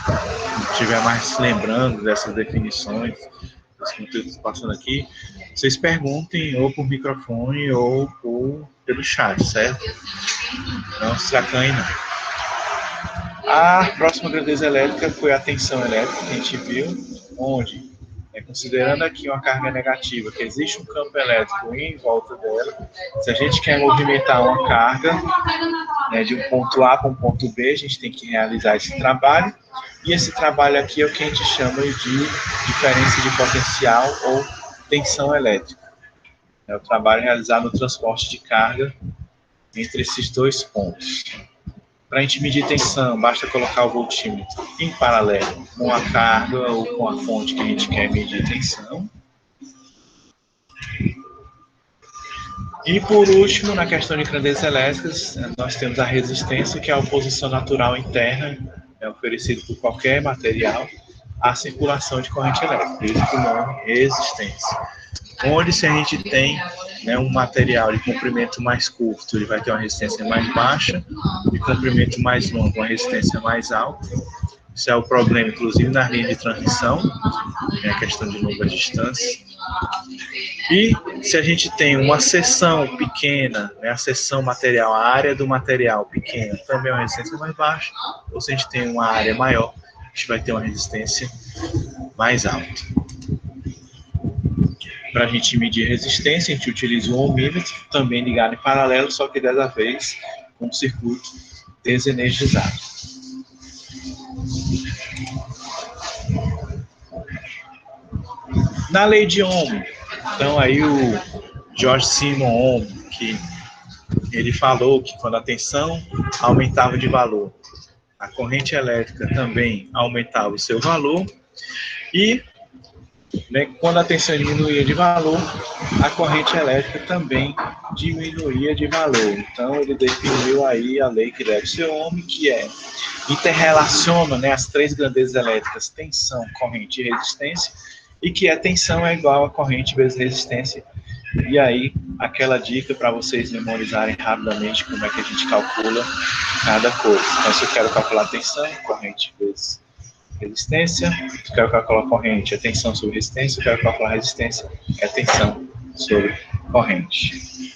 Speaker 1: Não estiver mais se lembrando dessas definições, dos conteúdos passando aqui, vocês perguntem ou por microfone ou pelo chat, certo? Não se acanhe, não. A próxima grandeza elétrica foi a tensão elétrica, que a gente viu, onde, considerando aqui uma carga negativa, que existe um campo elétrico em volta dela, se a gente quer movimentar uma carga, de um ponto A para um ponto B, a gente tem que realizar esse trabalho, e esse trabalho aqui é o que a gente chama de diferença de potencial ou tensão elétrica. É o trabalho realizado no transporte de carga entre esses dois pontos. Para a gente medir tensão, basta colocar o voltímetro em paralelo com a carga ou com a fonte que a gente quer medir tensão. E por último, na questão de grandezas elétricas, nós temos a resistência, que é a oposição natural interna, oferecida por qualquer material à circulação de corrente elétrica, por isso que o nome resistência. Onde se a gente tem um material de comprimento mais curto, ele vai ter uma resistência mais baixa, de comprimento mais longo, uma resistência mais alta. Isso é o problema, inclusive, na linha de transmissão, a questão de longas distâncias. E se a gente tem uma seção pequena, a seção material, a área do material pequena, também é uma resistência mais baixa, ou se a gente tem uma área maior, a gente vai ter uma resistência mais alta. Para a gente medir resistência, a gente utiliza um ohmímetro, também ligado em paralelo, só que dessa vez com um circuito desenergizado. Na lei de Ohm, então aí o George Simon Ohm, que ele falou que quando a tensão aumentava de valor, a corrente elétrica também aumentava o seu valor, e quando a tensão diminuía de valor, a corrente elétrica também diminuía de valor. Então ele definiu aí a lei que deve ser Ohm, que interrelaciona as três grandezas elétricas, tensão, corrente e resistência, e que a tensão é igual a corrente vezes resistência. E aí, aquela dica para vocês memorizarem rapidamente como é que a gente calcula cada coisa. Então, se eu quero calcular a tensão, corrente vezes resistência, se eu quero calcular a corrente, é tensão sobre resistência, se eu quero calcular a resistência, é tensão sobre corrente.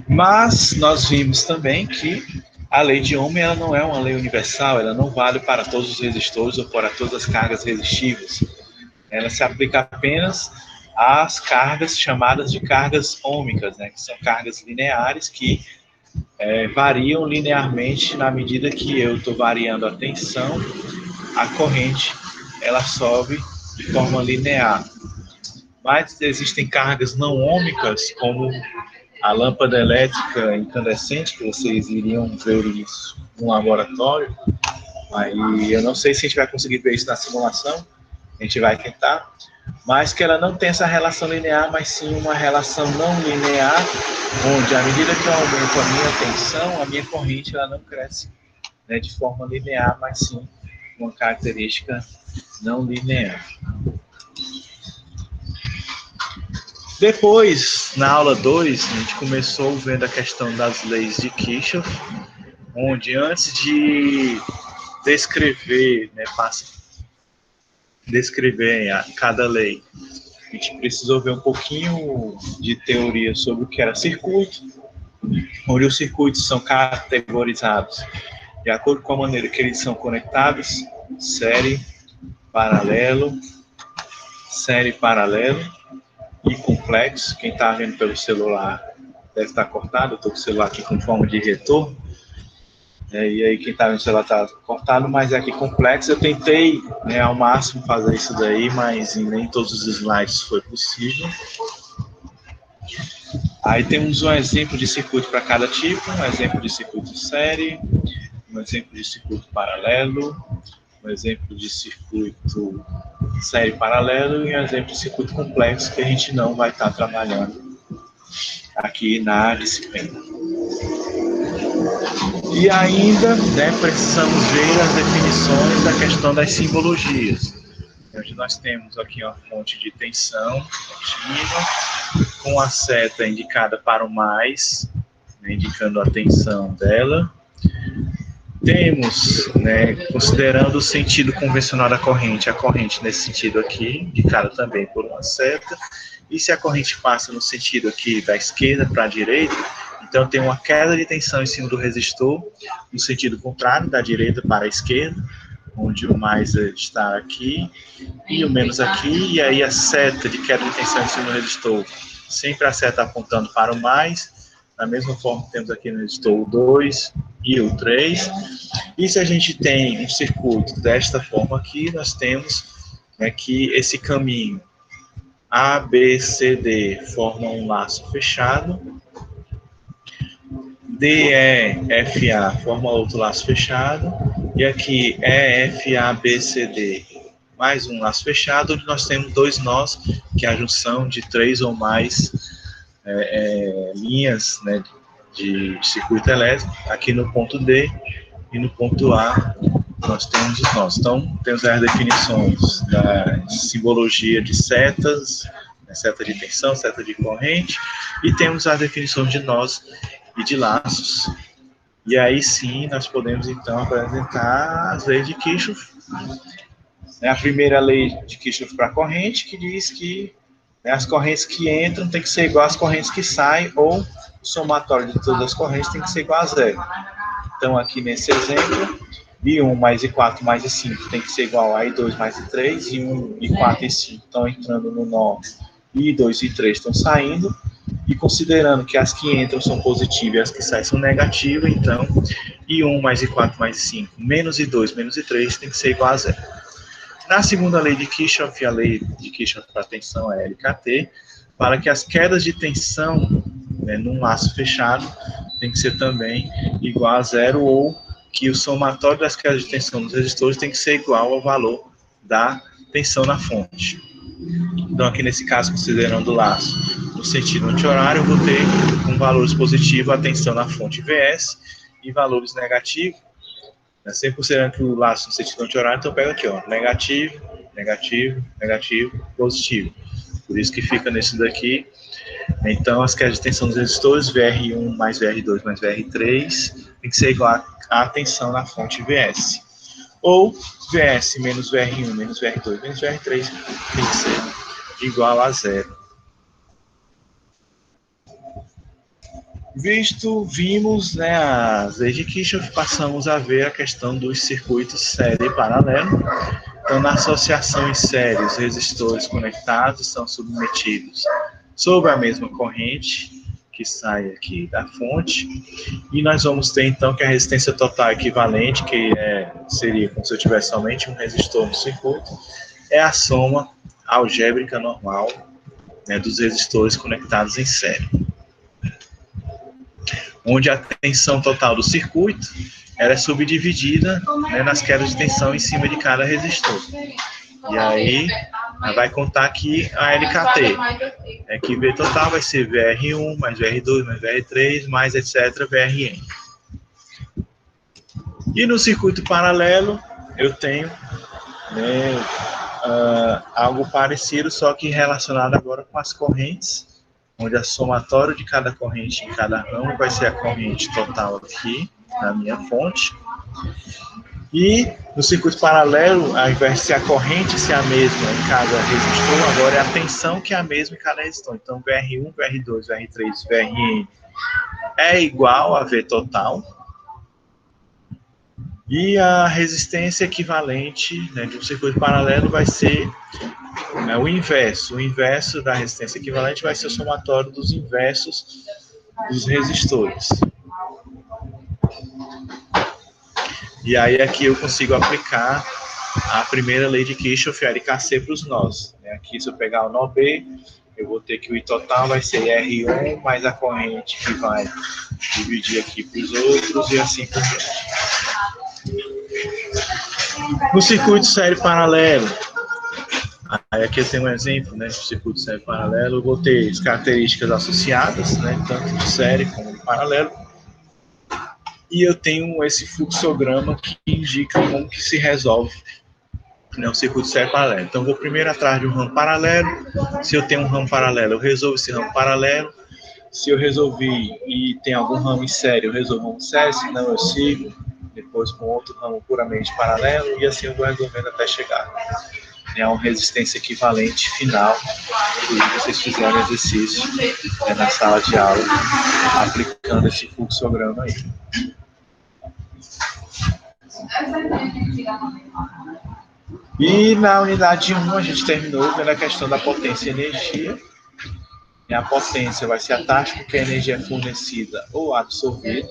Speaker 1: Mas nós vimos também que a lei de Ohm ela não é uma lei universal, ela não vale para todos os resistores ou para todas as cargas resistíveis. Ela se aplica apenas às cargas chamadas de cargas ômicas, que são cargas lineares que variam linearmente na medida que eu estou variando a tensão, a corrente ela sobe de forma linear. Mas existem cargas não ômicas, como a lâmpada elétrica incandescente, que vocês iriam ver isso no laboratório. Aí eu não sei se a gente vai conseguir ver isso na simulação, a gente vai tentar, mas que ela não tem essa relação linear, mas sim uma relação não linear, onde à medida que eu aumento a minha tensão, a minha corrente ela não cresce de forma linear, mas sim uma característica não linear. Depois, na aula 2, a gente começou vendo a questão das leis de Kirchhoff, onde antes de descrever cada lei, a gente precisou ver um pouquinho de teoria sobre o que era circuito, onde os circuitos são categorizados de acordo com a maneira que eles são conectados, série, paralelo e complexo. Quem está vendo pelo celular deve estar cortado, eu estou com o celular aqui com forma de retorno. E aí quem está vendo o celular está cortado, mas é aqui complexo. Eu tentei ao máximo fazer isso daí, mas em nem todos os slides foi possível. Aí temos um exemplo de circuito para cada tipo, um exemplo de circuito série, um exemplo de circuito paralelo, um exemplo de circuito série paralelo e um exemplo de circuito complexo que a gente não vai estar trabalhando aqui na disciplina. E ainda, né, precisamos ver as definições da questão das simbologias. Onde nós temos aqui uma fonte de tensão contínua, com a seta indicada para o mais, né, indicando a tensão dela. Temos, né, considerando o sentido convencional da corrente, a corrente nesse sentido aqui, indicada também por uma seta. E se a corrente passa no sentido aqui da esquerda para a direita, então tem uma queda de tensão em cima do resistor, no sentido contrário, da direita para a esquerda, onde o mais está aqui e o menos aqui, e aí a seta de queda de tensão em cima do resistor, sempre a seta apontando para o mais. Da mesma forma que temos aqui no resistor o 2 e o 3. E se a gente tem um circuito desta forma aqui, nós temos, né, que esse caminho A, B, C, D forma um laço fechado, D, E, F, A forma outro laço fechado, e aqui E, F, A, B, C, D mais um laço fechado, onde nós temos dois nós, que é a junção de 3 ou mais linhas, né, de circuito elétrico. Aqui no ponto D e no ponto A nós temos os nós. Então, temos as definições da simbologia de setas, né, seta de tensão, seta de corrente, e temos as definições de nós e de laços. E aí sim, nós podemos então apresentar as leis de Kirchhoff. A primeira lei de Kirchhoff para a corrente, que diz que, né, as correntes que entram tem que ser igual às correntes que saem, ou o somatório de todas as correntes tem que ser igual a zero. Então, aqui nesse exemplo, I1 mais I4 mais I5 tem que ser igual a I2 mais I3, I1, I4 e I5 estão entrando no nó, I2 e I3 estão saindo, e considerando que as que entram são positivas e as que saem são negativas, então I1 mais I4 mais I5 menos I2 menos I3 tem que ser igual a zero. Na segunda lei de Kirchhoff, a lei de Kirchhoff para a tensão é LKT, para que as quedas de tensão, né, num laço fechado tem que ser também igual a zero, ou que o somatório das quedas de tensão nos resistores tem que ser igual ao valor da tensão na fonte. Então, aqui nesse caso, considerando o laço no sentido anti-horário, eu vou ter com valores positivos a tensão na fonte VS e valores negativos, né, sempre considerando que o laço no sentido anti-horário, então eu pego aqui, ó, negativo, negativo, negativo, positivo. Por isso que fica nesse daqui. Então, as quedas de tensão dos resistores, VR1 mais VR2 mais VR3, tem que ser igual à tensão na fonte VS. Ou VS menos VR1 menos VR2 menos VR3 tem que ser igual a zero. Vimos, né, as leis de Kirchhoff, passamos a ver a questão dos circuitos série e paralelo. Então, na associação em série, os resistores conectados são submetidos sob a mesma corrente que sai aqui da fonte, e nós vamos ter então que a resistência total equivalente, que seria como se eu tivesse somente um resistor no circuito, é a soma algébrica normal, né, dos resistores conectados em série, onde a tensão total do circuito ela é subdividida, né, nas quedas de tensão em cima de cada resistor. E aí vai contar aqui a LKT, que V total vai ser VR1 mais VR2 mais VR3 mais etc. VRN. E no circuito paralelo eu tenho, né, algo parecido, só que relacionado agora com as correntes, onde a somatório de cada corrente em cada ramo vai ser a corrente total aqui na minha fonte. E no circuito paralelo, ao invés de ser a corrente ser a mesma em cada resistor, agora é a tensão que é a mesma em cada resistor. Então, VR1, VR2, VR3, VRN é igual a V total. E a resistência equivalente, né, de um circuito paralelo vai ser o inverso. O inverso da resistência equivalente vai ser o somatório dos inversos dos resistores. E aí aqui eu consigo aplicar a primeira lei de Kirchhoff, LKC, para os nós. Aqui, se eu pegar o nó B, eu vou ter que o I total vai ser R1 mais a corrente que vai dividir aqui para os outros e assim por diante. No circuito série paralelo, aí aqui eu tenho um exemplo, né, de circuito série paralelo, eu vou ter as características associadas, né, tanto de série como de paralelo. E eu tenho esse fluxograma que indica como que se resolve, né, o circuito série paralelo. Então, eu vou primeiro atrás de um ramo paralelo. Se eu tenho um ramo paralelo, eu resolvo esse ramo paralelo. Se eu resolvi e tem algum ramo em série, eu resolvo um série, senão eu sigo depois com outro ramo puramente paralelo, e assim eu vou resolvendo até chegar a uma resistência equivalente final. Inclusive, vocês fizeram exercício na sala de aula, aplicando esse fluxograma aí. E na unidade 1, a gente terminou vendo a questão da potência e energia. E a potência vai ser a taxa com que a energia é fornecida ou absorvida,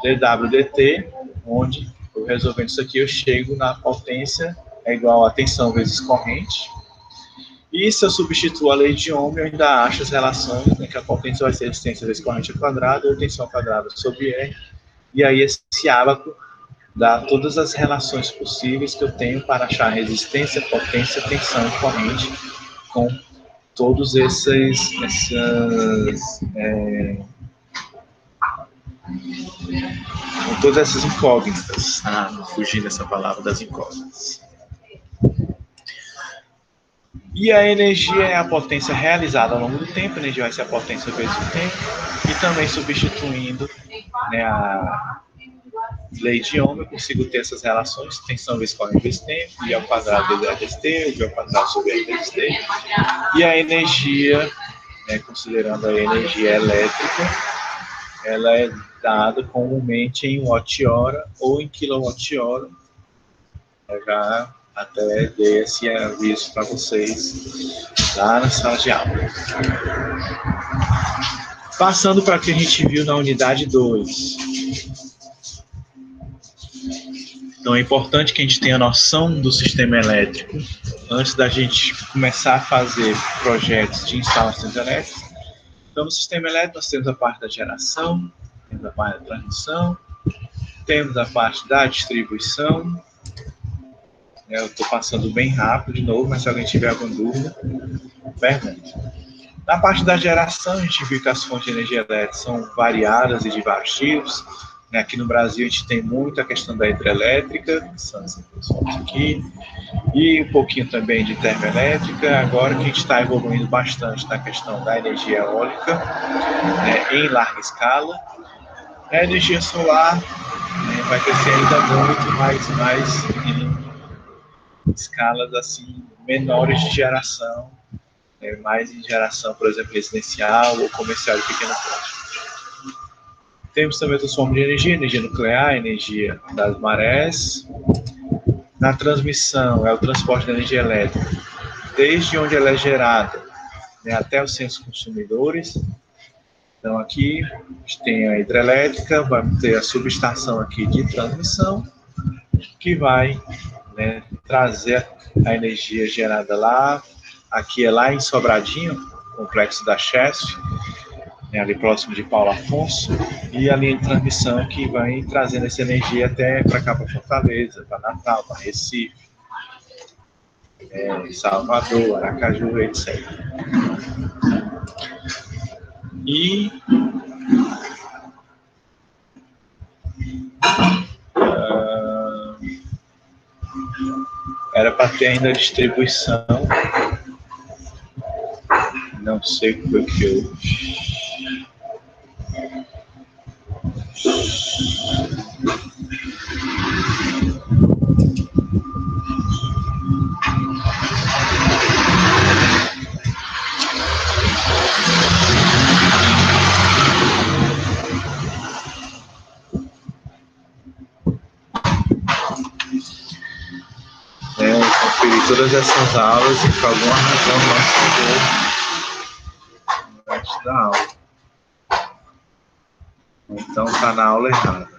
Speaker 1: dWdt, onde, eu resolvendo isso aqui, eu chego na potência é igual a tensão vezes corrente. E se eu substituo a lei de Ohm, eu ainda acho as relações, né, que a potência vai ser resistência vezes corrente ao quadrado, ou tensão ao quadrado sobre R. E aí esse ábaco dá todas as relações possíveis que eu tenho para achar resistência, potência, tensão e corrente com todos com todas essas incógnitas. Fugindo dessa palavra das incógnitas. E a energia é a potência realizada ao longo do tempo, a energia vai ser a potência vezes o tempo, e também substituindo, né, a lei de Ohm, eu consigo ter essas relações, tensão vezes corrente vezes tempo, I ao quadrado vezes R vezes T, V ao quadrado sobre R vezes T, e a energia, né, considerando a energia elétrica, ela é dada comumente em watt-hora ou em quilowatt-hora. Eu já até dei esse aviso para vocês lá na sala de aula. Passando para o que a gente viu na unidade 2. Então é importante que a gente tenha noção do sistema elétrico antes da gente começar a fazer projetos de instalações elétricas. Então, no sistema elétrico, nós temos a parte da geração, temos a parte da transmissão, temos a parte da distribuição. Eu estou passando bem rápido de novo, mas se alguém tiver alguma dúvida, pergunte. Na parte da geração, a gente viu que as fontes de energia elétrica são variadas e de vários tipos. Aqui no Brasil, a gente tem muito a questão da hidrelétrica, que são essas fontes aqui, e um pouquinho também de termoelétrica. Agora que a gente está evoluindo bastante na questão da energia eólica, né, em larga escala. A energia solar, né, vai crescer ainda muito, mais em escalas assim, menores de geração, mais em geração, por exemplo, residencial ou comercial de pequeno porte. Temos também outras formas de energia nuclear, energia das marés. Na transmissão, é o transporte da energia elétrica, desde onde ela é gerada, né, até os centros consumidores. Então, aqui a gente tem a hidrelétrica, vai ter a subestação aqui de transmissão, que vai, né, trazer a energia gerada lá. Aqui é lá em Sobradinho, complexo da Chesf, né, ali próximo de Paulo Afonso, e a linha de transmissão que vai trazendo essa energia até para cá, para Fortaleza, para Natal, para Recife, Salvador, Aracaju, etc. E era para ter ainda a distribuição. Não sei o que foi que eu... conferi todas essas aulas e por alguma razão não estudou da aula. Então está na aula errada.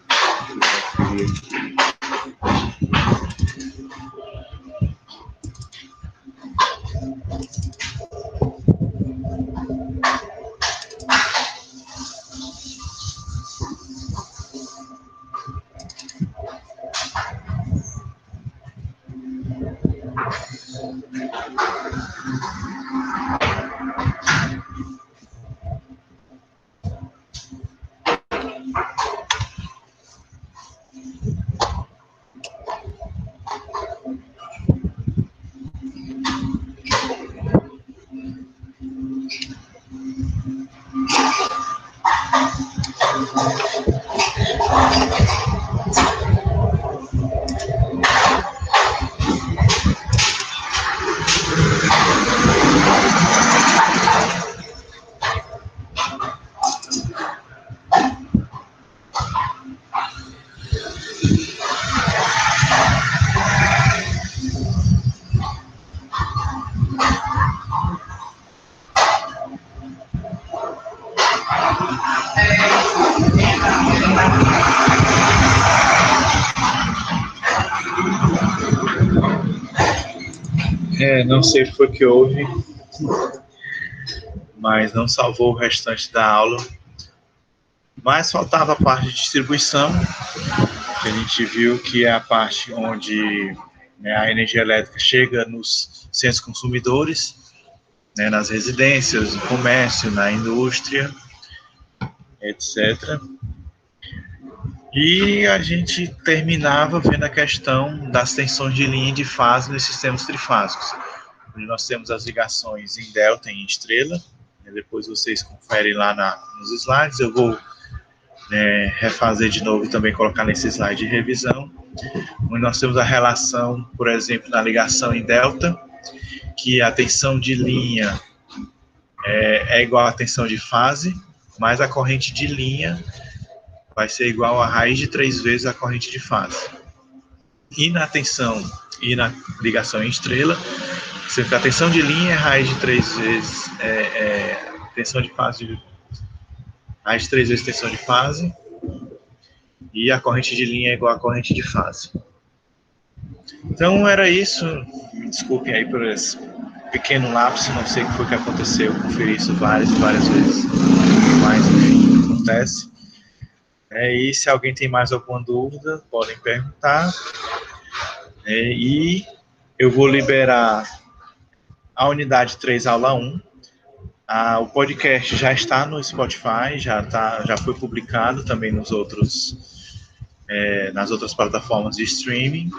Speaker 1: Não sei o que foi que houve, mas não salvou o restante da aula. Mas faltava a parte de distribuição, que a gente viu que é a parte onde, né, a energia elétrica chega nos centros consumidores, né, nas residências, no comércio, na indústria, etc. E a gente terminava vendo a questão das tensões de linha e de fase nos sistemas trifásicos, onde nós temos as ligações em delta e em estrela. Depois vocês conferem lá nos slides. Eu vou refazer de novo e também colocar nesse slide de revisão, onde nós temos a relação, por exemplo, na ligação em delta, que a tensão de linha é igual à tensão de fase, mais a corrente de linha vai ser igual a raiz de 3 vezes a corrente de fase. E na tensão e na ligação em estrela, a tensão de linha é raiz de 3 vezes tensão de fase, raiz de 3 vezes tensão de fase, e a corrente de linha é igual à corrente de fase. Então era isso. Me desculpem aí por esse pequeno lapso, não sei o que foi que aconteceu, eu conferi isso várias e várias vezes, mas enfim, acontece. E se alguém tem mais alguma dúvida, podem perguntar. E eu vou liberar a unidade 3, aula 1. O podcast já está no Spotify, já foi publicado também nas outras plataformas de streaming.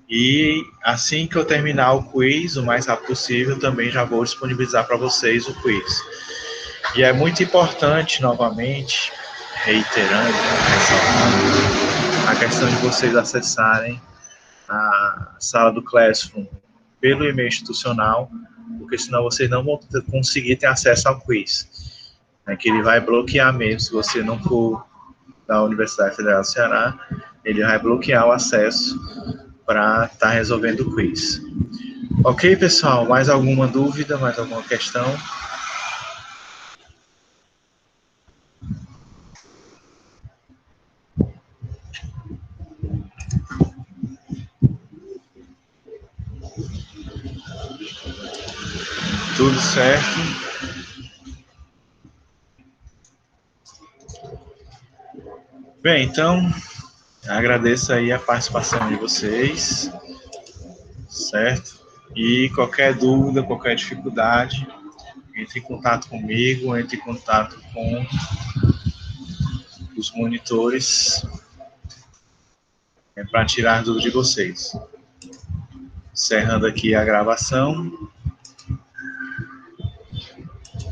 Speaker 1: E assim que eu terminar o quiz, o mais rápido possível, também já vou disponibilizar para vocês o quiz. E é muito importante, novamente, reiterando, ressaltando, a questão de vocês acessarem a sala do Classroom pelo e-mail institucional, porque senão vocês não vão conseguir ter acesso ao quiz. Que ele vai bloquear mesmo, se você não for da Universidade Federal do Ceará, ele vai bloquear o acesso para estar resolvendo o quiz. Ok, pessoal? Mais alguma dúvida, mais alguma questão? Tudo certo? Bem, então, agradeço aí a participação de vocês, certo? E qualquer dúvida, qualquer dificuldade, entre em contato comigo, entre em contato com os monitores para tirar dúvidas de vocês. Encerrando aqui a gravação.